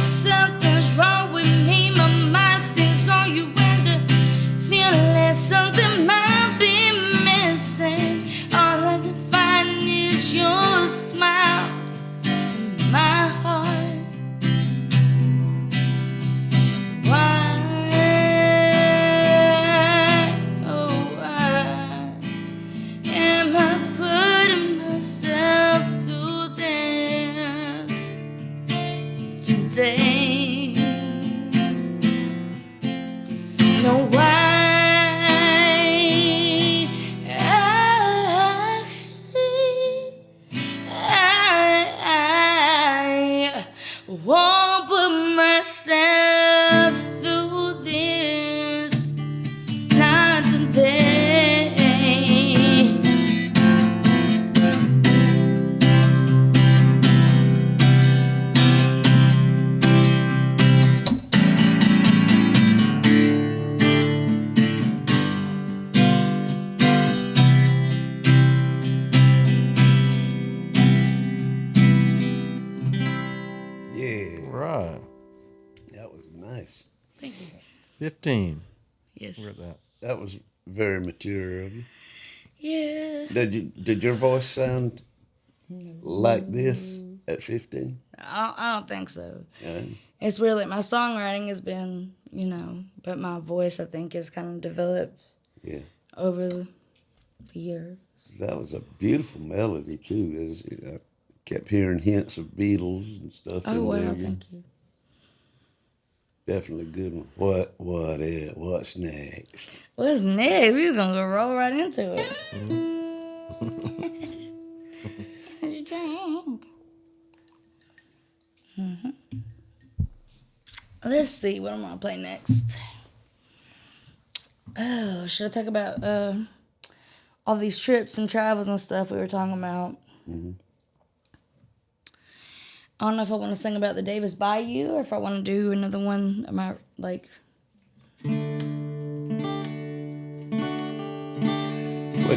something's wrong with me. My mind stays on you and I feel like something might be missing. All I can find is your smile in my heart. Why, oh why am I putting myself through this today? No, why I won't put myself through this, not today. Yeah, Right. that was nice. Thank you. 15. Yes. We're at that. That was very mature of you. Yeah. Did your voice sound like this at 15? I don't think so. Yeah. It's really, my songwriting has been, but my voice, I think, has kind of developed Yeah. over the years. That was a beautiful melody too. I kept hearing hints of Beatles and stuff. Oh, in wow, there. thank you. Definitely a good one. What's next? What's next? We're going to go roll right into it. What'd you drink? Let's see what I'm going to play next. Oh, should I talk about all these trips and travels and stuff we were talking about? I don't know if I want to sing about the Davis Bayou or if I want to do another one. Am I like... Wait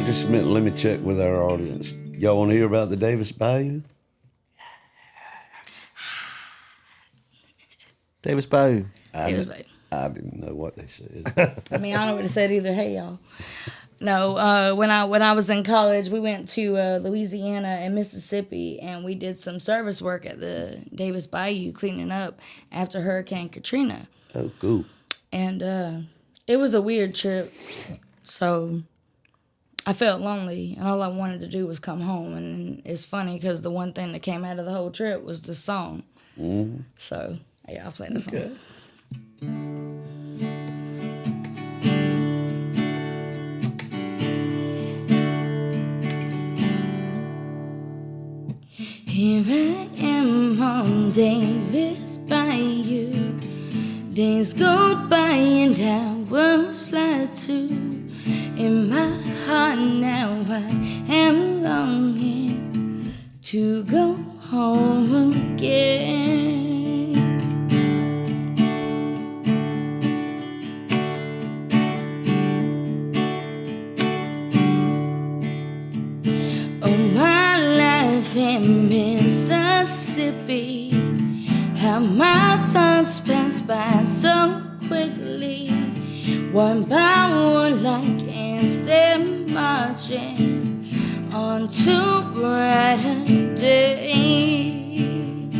just a minute. Let me check with our audience. Y'all want to hear about the Davis Bayou? Davis Bayou. Davis Bayou. I didn't know what they said. I mean, I don't know what it said either. Hey, y'all. No, when I was in college, we went to Louisiana and Mississippi, and we did some service work at the Davis Bayou cleaning up after Hurricane Katrina. Oh, cool. And it was a weird trip, so I felt lonely, and all I wanted to do was come home. And it's funny because the one thing that came out of the whole trip was the song. Mm-hmm. So, yeah, I'll play the song. Okay. Here I am on Davis Bayou. Days go by and hours fly too. In my heart now I am longing to go home again. Oh, my life in Mississippi, how my thoughts pass by so quickly, one by one like ants they're marching on to brighter days.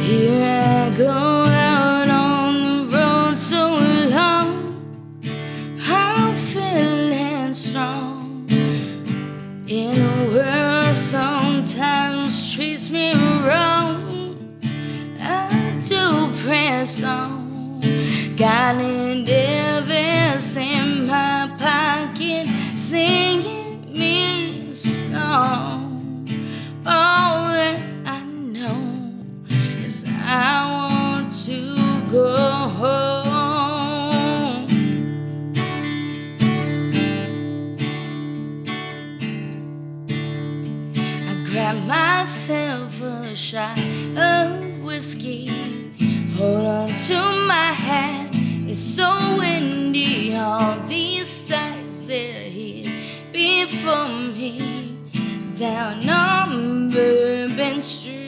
Here I go out on the road so long, I'm feeling strong in a world sometimes treats me wrong. I do press on, got an Davis in my pocket, singing me a song. All that I know is I want to go home. I grab myself a shot of whiskey, hold on to my hat, it's so windy. All these sights they're here before me, down on Bourbon Street.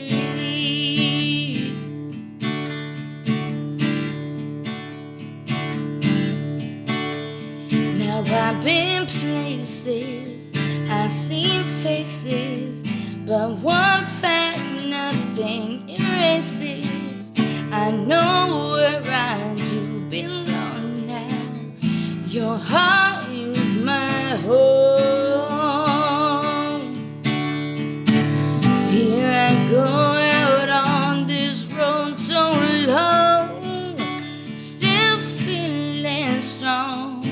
races. I know where I do belong now. Your heart is my home. Here I go out on this road so long, still feeling strong.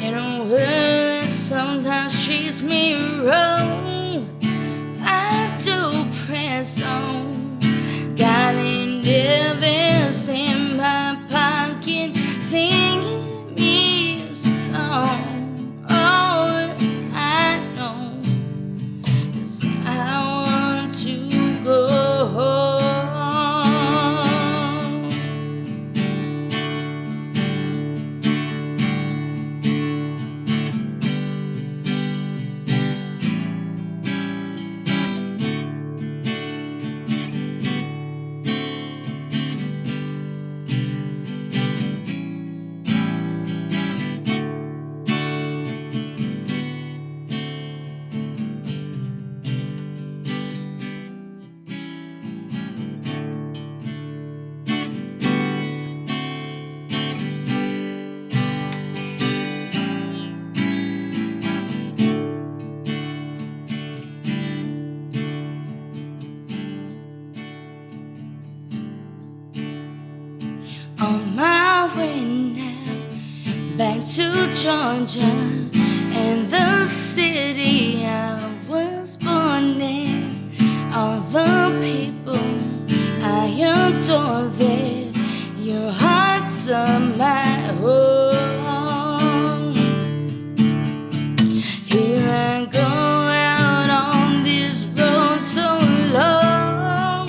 In a world that sometimes treats me wrong, I do press on. Got endeavors in my pocket, singing me a song. All I know is I want to go home. On my way now, back to Georgia and the city I was born in. All the people I adore there, your hearts are my home. Here I go out on this road so long,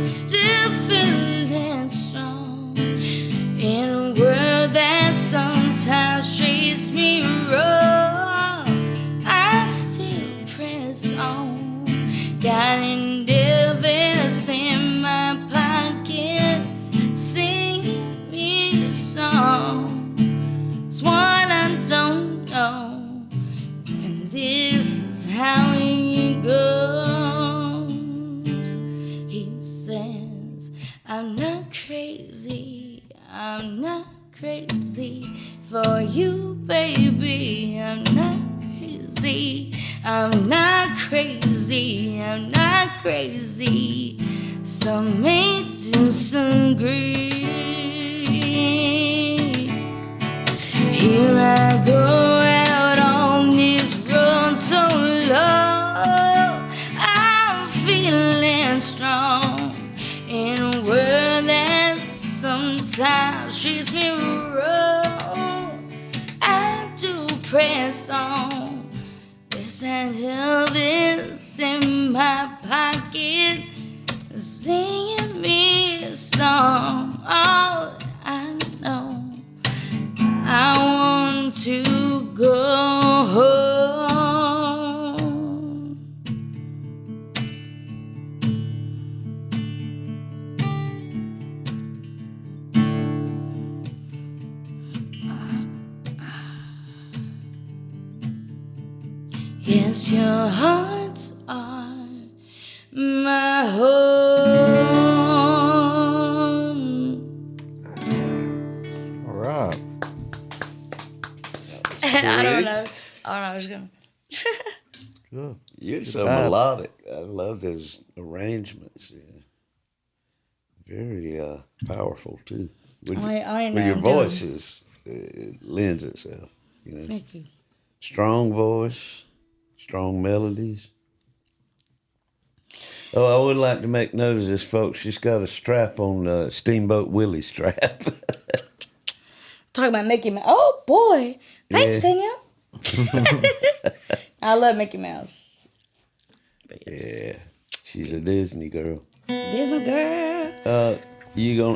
still feeling strong. In a world that sometimes treats me wrong, I still press on. Got endeavors in my pocket, singing me a song. It's what I don't know, and this is how it goes. He says, I'm not crazy, I'm not crazy for you, baby. I'm not crazy, I'm not crazy, I'm not crazy. Some may disagree. Here I go out on this road so low, I'm feeling strong. In a world that sometimes treats me wrong, I do press on. There's that Elvis in my pocket, singing me a song. All I know, I want to go home. Yes, your hearts are my home. All right. I don't know. I was gonna. Good. You're so Goodbye. melodic. I love those arrangements. Yeah. Very powerful too. With, I with know your I'm doing- voice it lends itself. You know, Thank you. strong voice, strong melodies. Oh, I would like to make note of this, folks. She's got a strap on, Steamboat Willie strap. Talk about Mickey Mouse. Oh boy, thanks, Yeah. Danielle. I love Mickey Mouse. But yes. Yeah, she's a Disney girl. Disney girl.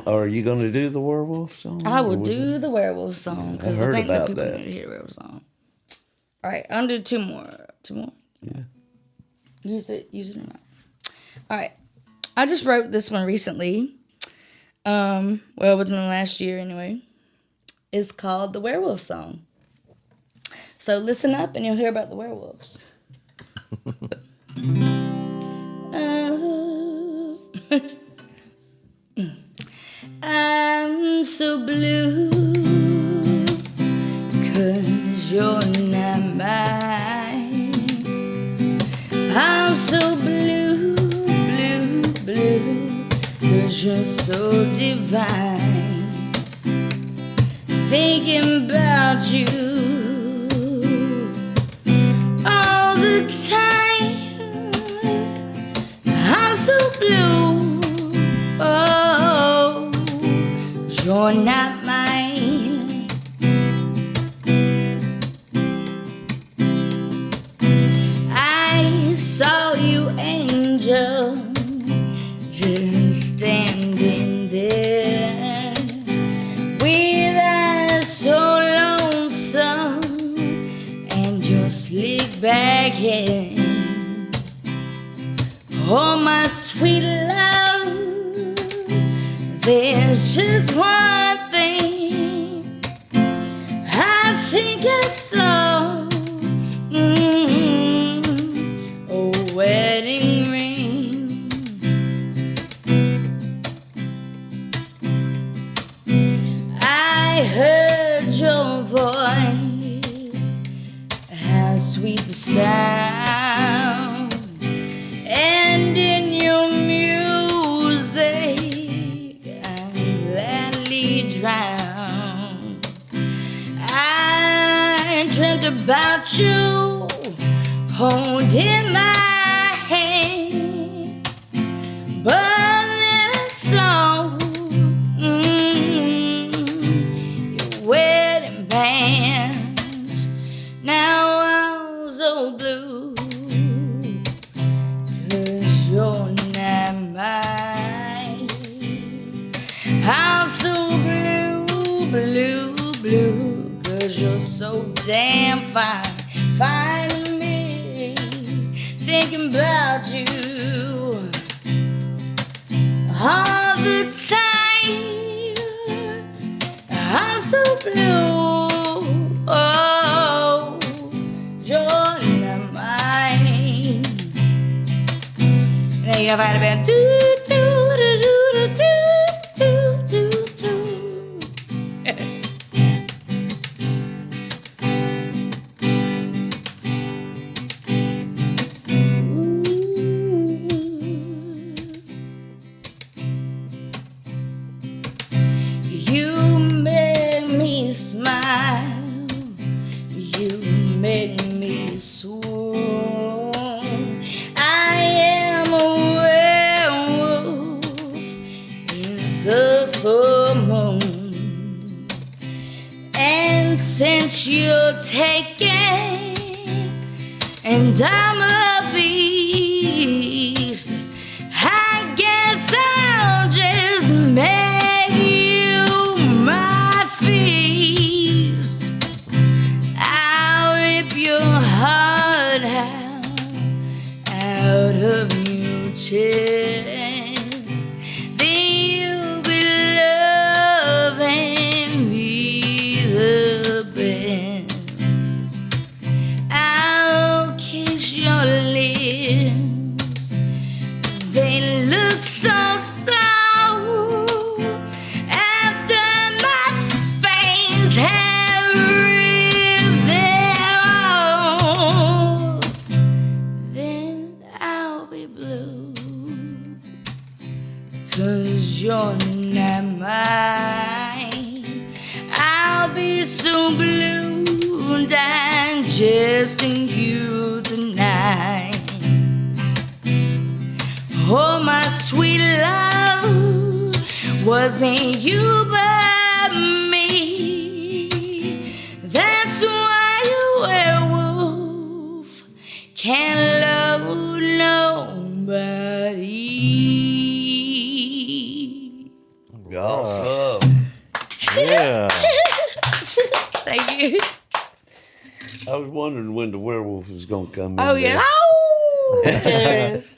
Are you gonna do the werewolf song? I will Or was do it- the werewolf song because I heard think that about people that. need to hear the werewolf song. All right, I'll do two more. Yeah. Use it or not. All right, I just wrote this one recently. Well, within the last year anyway. It's called the Werewolf Song. So listen up and you'll hear about the werewolves. Oh. I'm so blue, 'cause you're not mine. I'm so blue, blue, blue, 'cause you're so divine. Thinking about you all the time. I'm so blue, oh, you're not mine. I saw you, angel, just standing there with eyes so lonesome and your slick back hair. Oh, my sweet love, there's just one thing I think I saw. A wedding ring. I heard your voice, how sweet the sound, and in your music I'm gladly drowned. I dreamt about you holding my hand, but then I saw your wedding bands. Now I'm so blue, 'cause you're not mine. I'm so blue, blue, blue, 'cause you're so damn fine, fine to me. Thinking about you all the time. I'm so blue, oh, you're not mine. Now you know if I had been do do do do do do do do. You make me smile, you make me swoon. I am a werewolf in the full moon. And since you're taken and I'm a beast, I guess I'll just make you my feast. I'll rip your heart out of your chest. Then you'll be loving me the best. I'll kiss your lips, they look so sour after my fangs have ripped their own. Then I'll be blue, 'cause you're not mine. I'll be so blue, digesting you tonight. Oh, my sweet love, wasn't you but me. That's why a werewolf can't love nobody. Awesome. Yeah. Thank you. I was wondering when the werewolf was going to come in. Oh, yeah. there. Oh, there it is.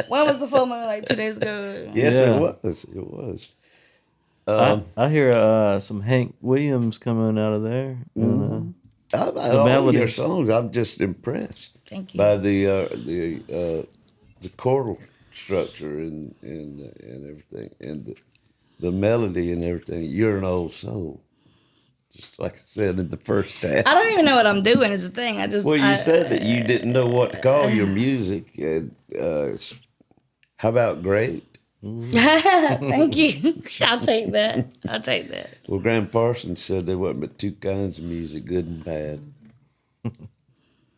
When was the full moon? Like 2 days ago. Yes, Yeah. it was. It was. I hear some Hank Williams coming out of there. And, All melodies. your songs, I'm just impressed Thank you. by the chordal structure and everything, and the melody and everything. You're an old soul, just like I said in the first half. I don't even know what I'm doing. Is the thing. Well, you said that you didn't know what to call your music. And, how about great? Thank you. I'll take that. I'll take that. Well, Graham Parsons said there wasn't but two kinds of music, good and bad.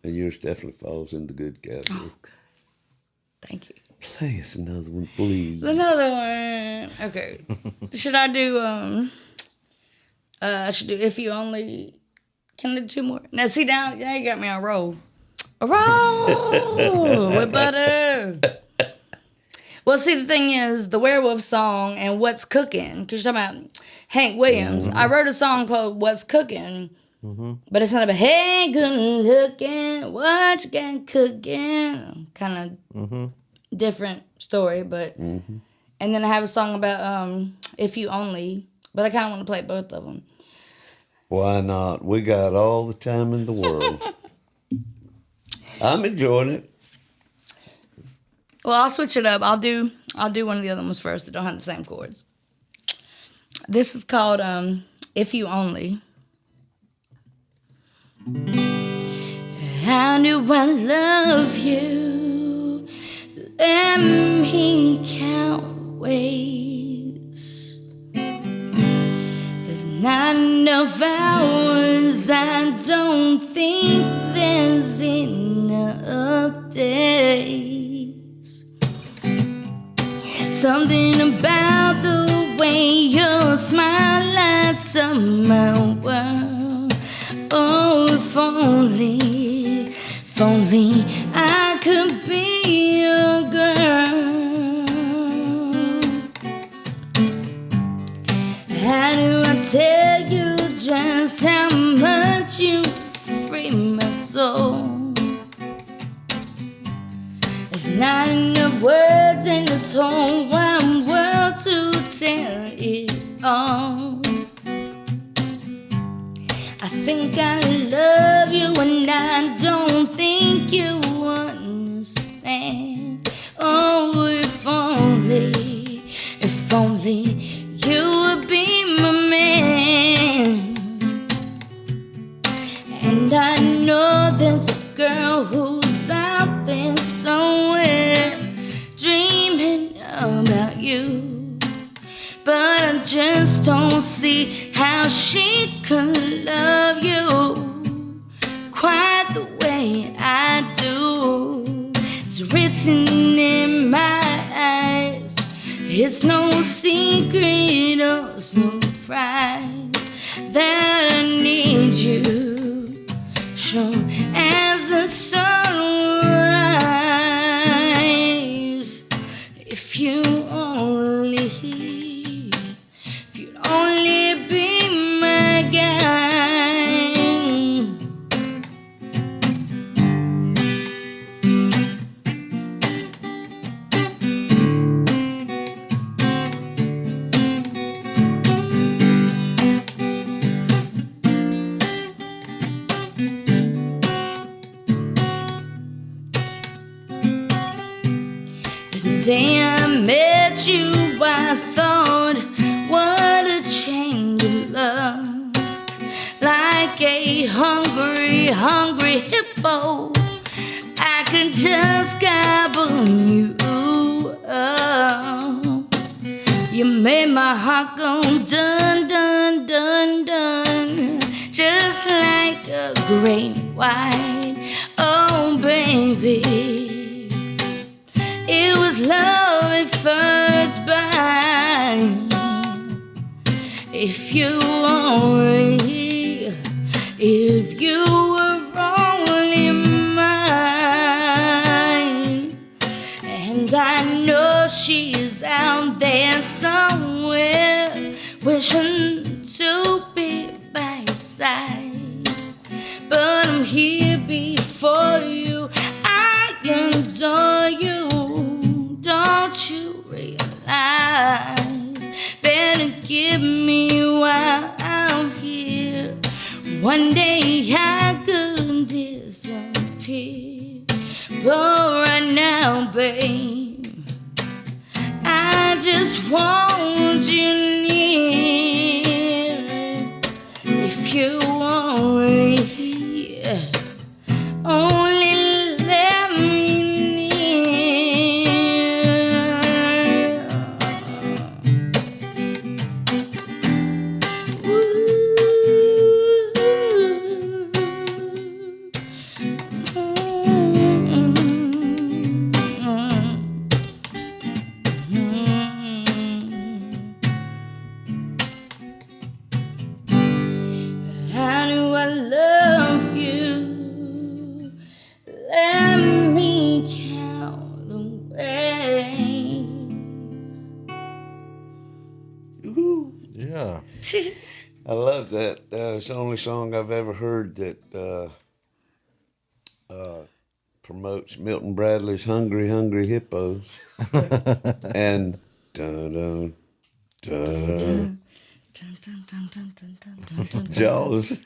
And yours definitely falls in the good category. Oh, good. Thank you. Play us another one, please. Another one. Okay. Should I do I should do If You Only. Can I do two more? Now see now you got me on a roll. A roll with butter. Well, see, the thing is, the werewolf song and What's Cooking, because you're talking about Hank Williams. I wrote a song called What's Cooking, but it's not about, hey, good looking, what you got cooking. Kind of different story, but. And then I have a song about If You Only, but I kind of want to play both of them. Why not? We got all the time in the world. I'm enjoying it. Well, I'll switch it up. I'll do one of the other ones first that don't have the same chords. This is called If You Only. How do I love you? Let me count ways. There's not enough hours. I don't think there's enough days. Something about the way your smile lights up my world. Oh, if only I could be your girl. How do I tell you just how much you free my soul? There's not enough words in this whole wide world to tell it all. I think I love you and I don't think you understand. Oh, if only you would be my man. And I know there's a girl who's out there somewhere dreaming about you, but I just don't see how she could love you quite the way I do. It's written in my eyes. It's no secret or surprise that I need you, sure as the sunrise. If you'd only be my guy. The day I met you, I thought, what a change of love. Like a hungry hippo, I could just gobble you up. You made my heart go dun, dun, dun, dun, just like a great white. Oh, baby, it was love at first bite. If you were only mine. And I know she's out there somewhere wishing to be by your side. But I'm here before you, I adore you. Don't you realize? Better give me while I'm here. One day I could disappear, but right now, babe, want you near. If you only let me near. How do I love you? Let me count the ways. Woo-hoo. Yeah. I love that. It's the only song I've ever heard that promotes Milton Bradley's "Hungry, Hungry Hippos" and dun dun dun. Dun, dun, dun, dun, dun, dun, dun, dun. Jaws.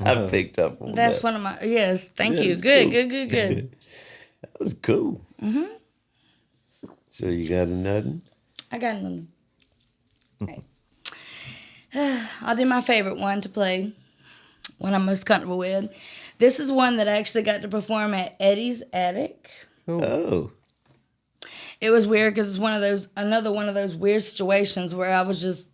I picked up on That's that. one of my, yes, thank Yeah, you. it's Good, cool. good, good, good. That was cool. Mm-hmm. So you got nothing? I got another. Okay. I'll do my favorite one to play, one I'm most comfortable with. This is one that I actually got to perform at Eddie's Attic. Oh, It was weird because it's another one of those weird situations where I was just,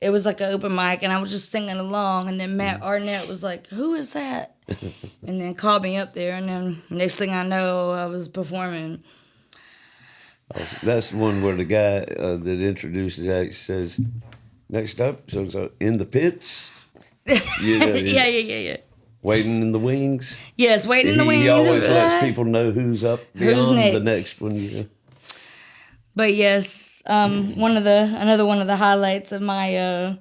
it was like an open mic and I was just singing along, and then Matt Arnett was like, "Who is that?" and then called me up there, and then next thing I know, I was performing. that's the one where the guy that introduces that says, "Next up, so in the pits." Yeah. Waiting in the wings. Yes, waiting in the wings. He always lets right? people know who's up Who's beyond the next. next one. Yeah. But yes, another one of the highlights of my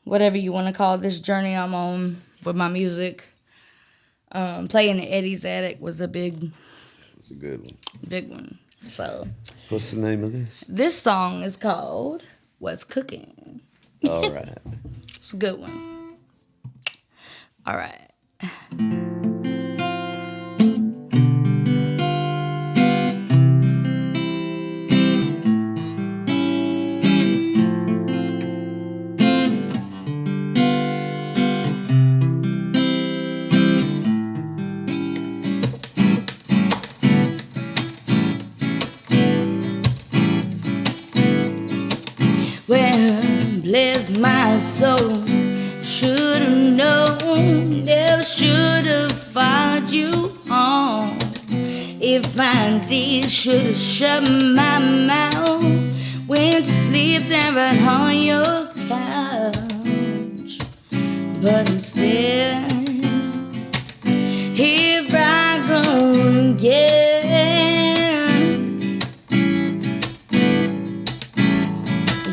whatever you want to call this journey I'm on with my music. Playing at Eddie's Attic was a big It's a good one. one. So What's the name of this? this song is called "What's Cooking." All right. It's a good one. All right. Well, bless my soul, should've known, never should've followed you home. If I did, should've shut my mouth, went to sleep there right on your couch. But instead, here I go again.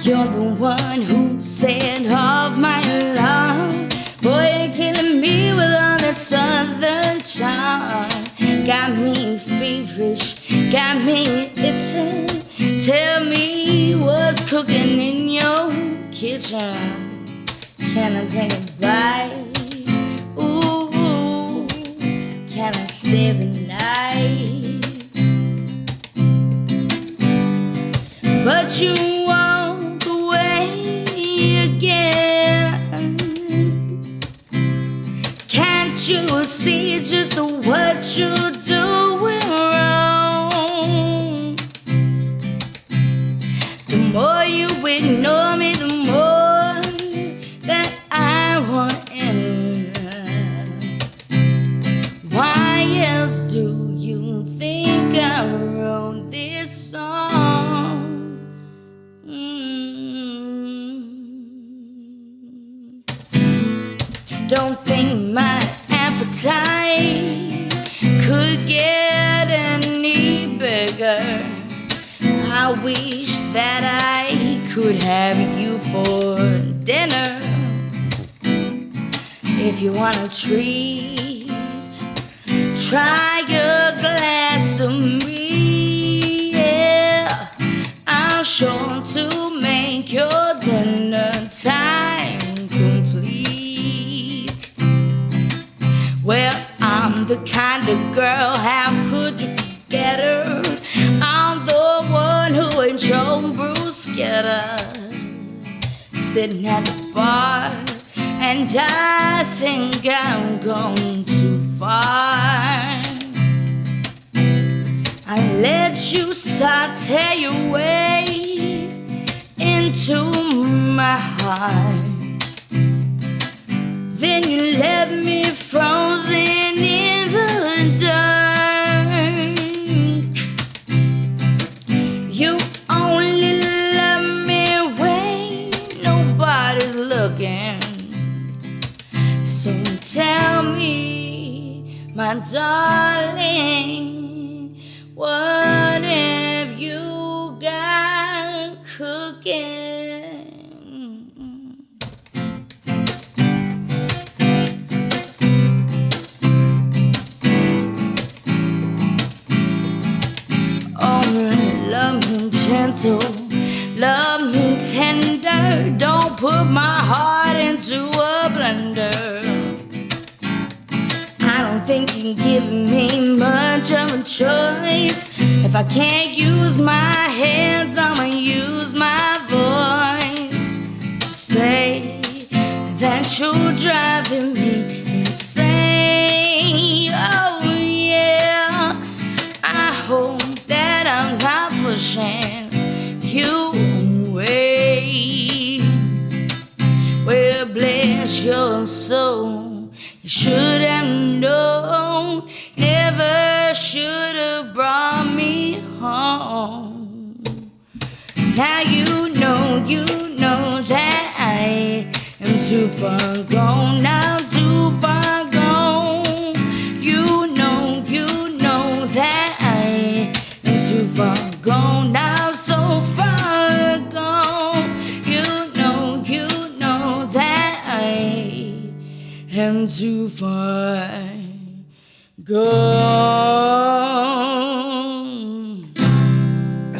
You're the one who set off my alarm. Boy, you're killing me with all that southern charm. Got me feverish, got me itching. Tell me what's cooking in your kitchen. Can I take a bite? Ooh, can I stay the night? But you walk away again. Can't you see just what you're doing wrong? The more you ignore me, the more that I want in. Why else do you think I wrote this song? Don't think my appetite could get any bigger. I wish that I could have you for dinner. If you want a treat, try a glass of me. Yeah, I'm sure to make your dinner time complete. Well, I'm the kind of girl, how could you forget her? I'm the one who ain't your Bruce scattered, sitting at the bar, and I think I'm gone too far. I let you saute your way into my heart. Then you left me frozen in the dark. You only love me when nobody's looking. So tell me, my darling, what have you got cooking? Love me gentle, love me tender. Don't put my heart into a blender. I don't think you can give me much of a choice. If I can't use my hands, I'ma use my voice to say that you're driving me insane. Oh yeah, I hope that I'm not pushing you away. Well, bless your soul, you should have known. Never should have brought me home. Now you know that I am too far gone. Now too far gone. You know that I am too far gone. Now so far gone. You know that I am too far gone.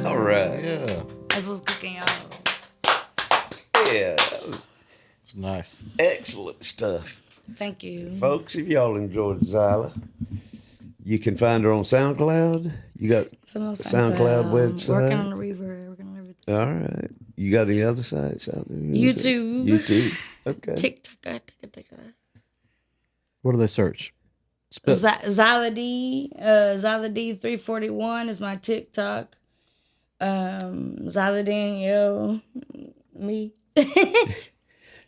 All right. Yeah. That's what's cooking, y'all. Yeah, that was It's nice. excellent stuff. Thank you. Folks, if y'all enjoyed Xyla, you can find her on SoundCloud. You got Some else SoundCloud website. Working on the reverb, working on everything. All right. You got any other sites out there? YouTube. YouTube. Okay. TikTok. What do they search? Spell- Xyla D 341 is my TikTok. Xyla Danielle, me.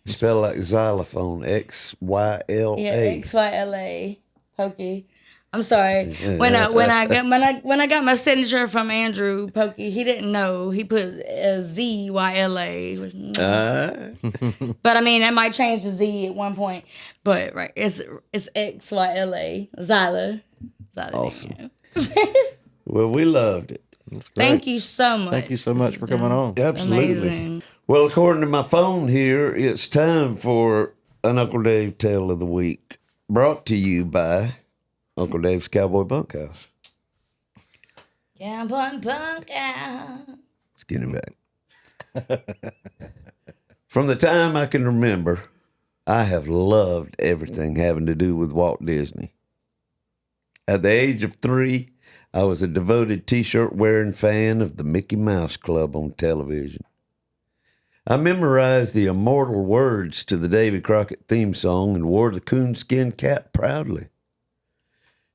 Spell like xylophone. XYLA. Yeah, XYLA. Pokey. I'm sorry. When I got my signature from Andrew Pokey, he didn't know. He put ZYLA. But I mean, that might change to Z at one point. But right, it's XYLA. Xyla. Awesome. Well, we loved it. That's great. Thank you so much. Thank you so much for coming on. Absolutely. Amazing. Well, according to my phone here, it's time for an Uncle Dave Tale of the Week, brought to you by Uncle Dave's Cowboy Bunkhouse. Cowboy Bunkhouse. Let's get him back. From the time I can remember, I have loved everything having to do with Walt Disney. At the age of 3, I was a devoted T-shirt wearing fan of the Mickey Mouse Club on television. I memorized the immortal words to the Davy Crockett theme song and wore the coonskin cap proudly.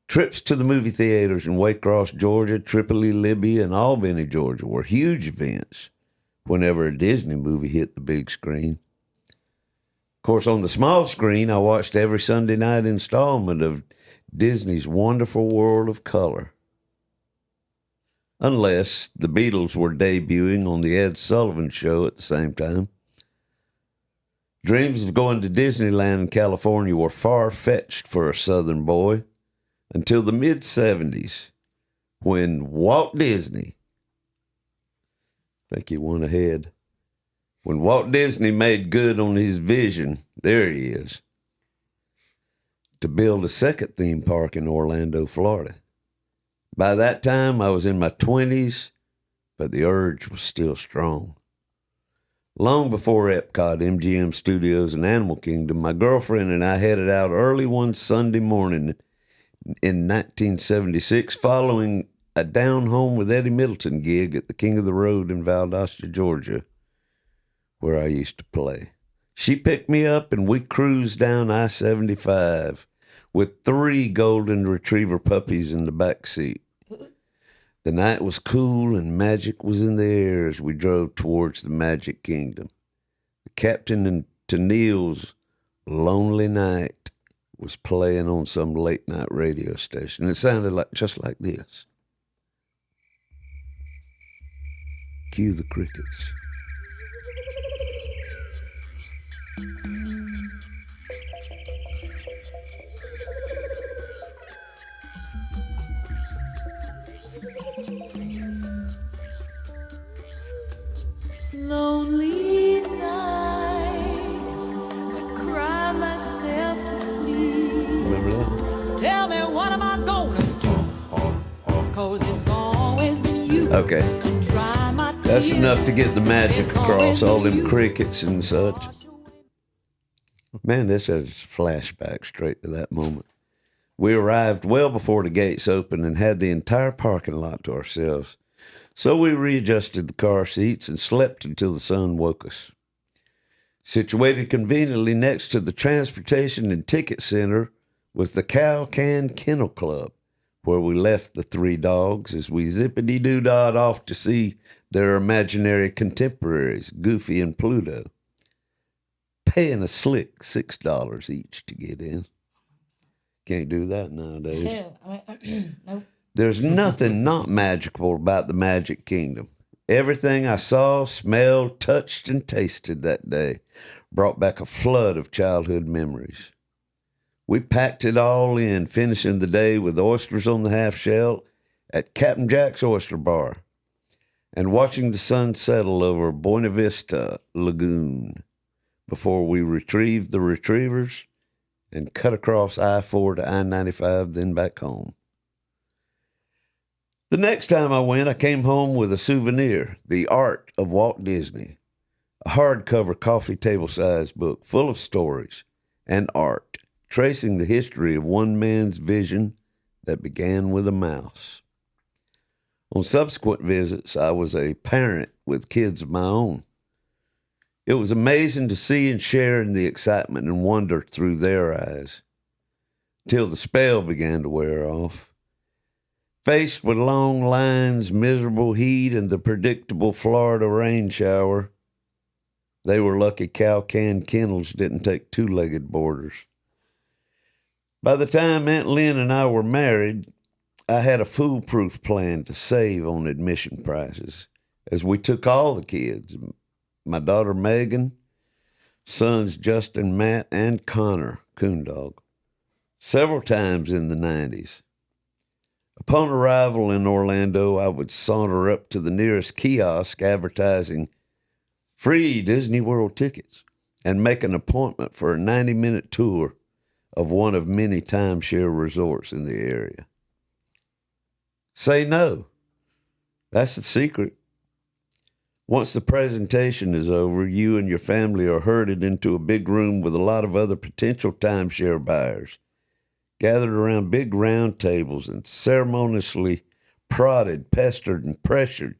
Trips to the movie theaters in Waycross, Georgia, Tripoli, Libya, and Albany, Georgia were huge events whenever a Disney movie hit the big screen. Of course, on the small screen, I watched every Sunday night installment of Disney's Wonderful World of Color. Unless the Beatles were debuting on the Ed Sullivan Show at the same time. Dreams of going to Disneyland in California were far-fetched for a Southern boy until the mid-'70s, when Walt Disney, I think he went ahead, when Walt Disney made good on his vision, there he is, to build a second theme park in Orlando, Florida. By that time, I was in my 20s, but the urge was still strong. Long before Epcot, MGM Studios, and Animal Kingdom, my girlfriend and I headed out early one Sunday morning in 1976, following a Down Home with Eddie Middleton gig at the King of the Road in Valdosta, Georgia, where I used to play. She picked me up and we cruised down I-75 with 3 golden retriever puppies in the back seat. The night was cool and magic was in the air as we drove towards the Magic Kingdom. The captain to Neil's Lonely Night was playing on some late night radio station. It sounded just like this. Cue the crickets. Lonely nights, I cry myself to sleep. Remember that? Tell me what am I gonna do? 'Cause it's always been you. Okay. To dry my That's tears. enough to get the magic It's across, always all been them you. crickets and such. Man, this has flashback straight to that moment. We arrived well before the gates opened and had the entire parking lot to ourselves. So we readjusted the car seats and slept until the sun woke us. Situated conveniently next to the Transportation and Ticket Center was the Cow Can Kennel Club, where we left the 3 dogs as we zippity-doo-dah'd off to see their imaginary contemporaries, Goofy and Pluto, paying a slick $6 each to get in. Can't do that nowadays. Yeah, nope. There's nothing not magical about the Magic Kingdom. Everything I saw, smelled, touched, and tasted that day brought back a flood of childhood memories. We packed it all in, finishing the day with oysters on the half shell at Captain Jack's Oyster Bar and watching the sun settle over Buena Vista Lagoon before we retrieved the retrievers and cut across I-4 to I-95, then back home. The next time I went, I came home with a souvenir, The Art of Walt Disney, a hardcover coffee table-sized book full of stories and art, tracing the history of one man's vision that began with a mouse. On subsequent visits, I was a parent with kids of my own. It was amazing to see and share in the excitement and wonder through their eyes, till the spell began to wear off. Faced with long lines, miserable heat, and the predictable Florida rain shower, they were lucky Cow Can Kennels didn't take 2-legged boarders. By the time Aunt Lynn and I were married, I had a foolproof plan to save on admission prices, as we took all the kids, my daughter Megan, sons Justin, Matt, and Connor, Coondog, several times in the 90s. Upon arrival in Orlando, I would saunter up to the nearest kiosk advertising free Disney World tickets and make an appointment for a 90-minute tour of one of many timeshare resorts in the area. Say no. That's the secret. Once the presentation is over, you and your family are herded into a big room with a lot of other potential timeshare buyers, gathered around big round tables and ceremoniously prodded, pestered, and pressured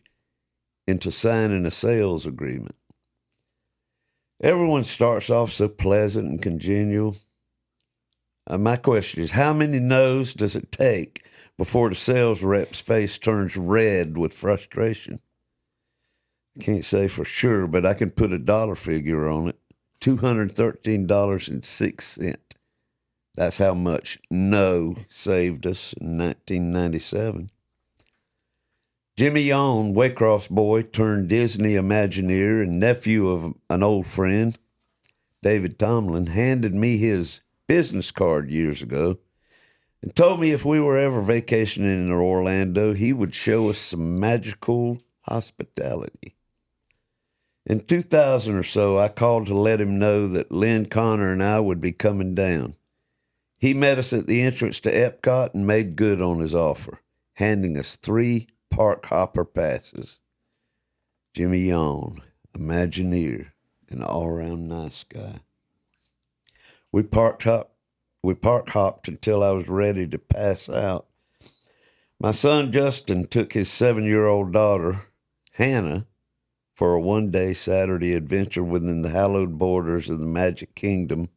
into signing a sales agreement. Everyone starts off so pleasant and congenial. My question is, how many no's does it take before the sales rep's face turns red with frustration? I can't say for sure, but I can put a dollar figure on it. $213.06. That's how much no saved us in 1997. Jimmy Yon, Waycross boy turned Disney Imagineer and nephew of an old friend, David Tomlin, handed me his business card years ago and told me if we were ever vacationing in Orlando, he would show us some magical hospitality. In 2000 or so, I called to let him know that Lynn, Connor, and I would be coming down. He met us at the entrance to Epcot and made good on his offer, handing us 3 park hopper passes. Jimmy Yon, Imagineer, an all-around nice guy. We park hopped until I was ready to pass out. My son Justin took his 7-year-old daughter, Hannah, for a one-day Saturday adventure within the hallowed borders of the Magic Kingdom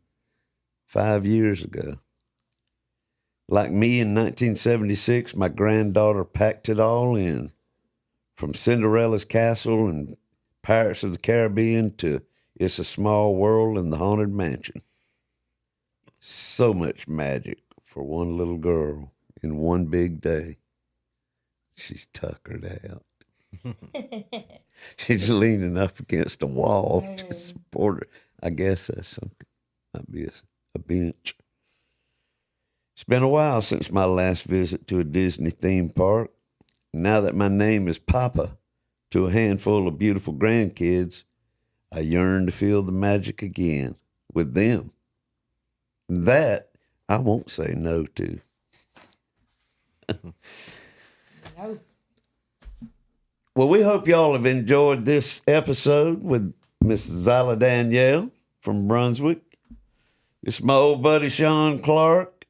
5 years ago. Like me in 1976, my granddaughter packed it all in, from Cinderella's Castle and Pirates of the Caribbean to It's a Small World and the Haunted Mansion. So much magic for one little girl in one big day. She's tuckered out. She's leaning up against a wall to support her. I guess that's something. Might be a bench. It's been a while since my last visit to a Disney theme park. Now that my name is Papa to a handful of beautiful grandkids, I yearn to feel the magic again with them. That I won't say no to. No. Well, we hope y'all have enjoyed this episode with Miss Xyla Danielle from Brunswick. It's my old buddy Sean Clark,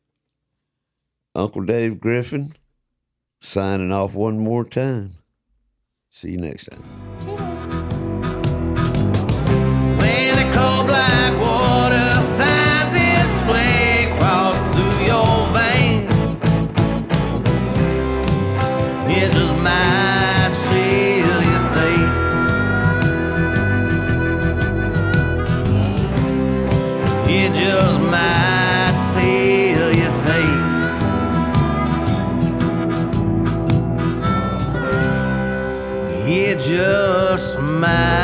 Uncle Dave Griffin, signing off one more time. See you next time. When the cold black water finds its way across through your veins, it just might seal your fate. It just might seal your fate. It just might.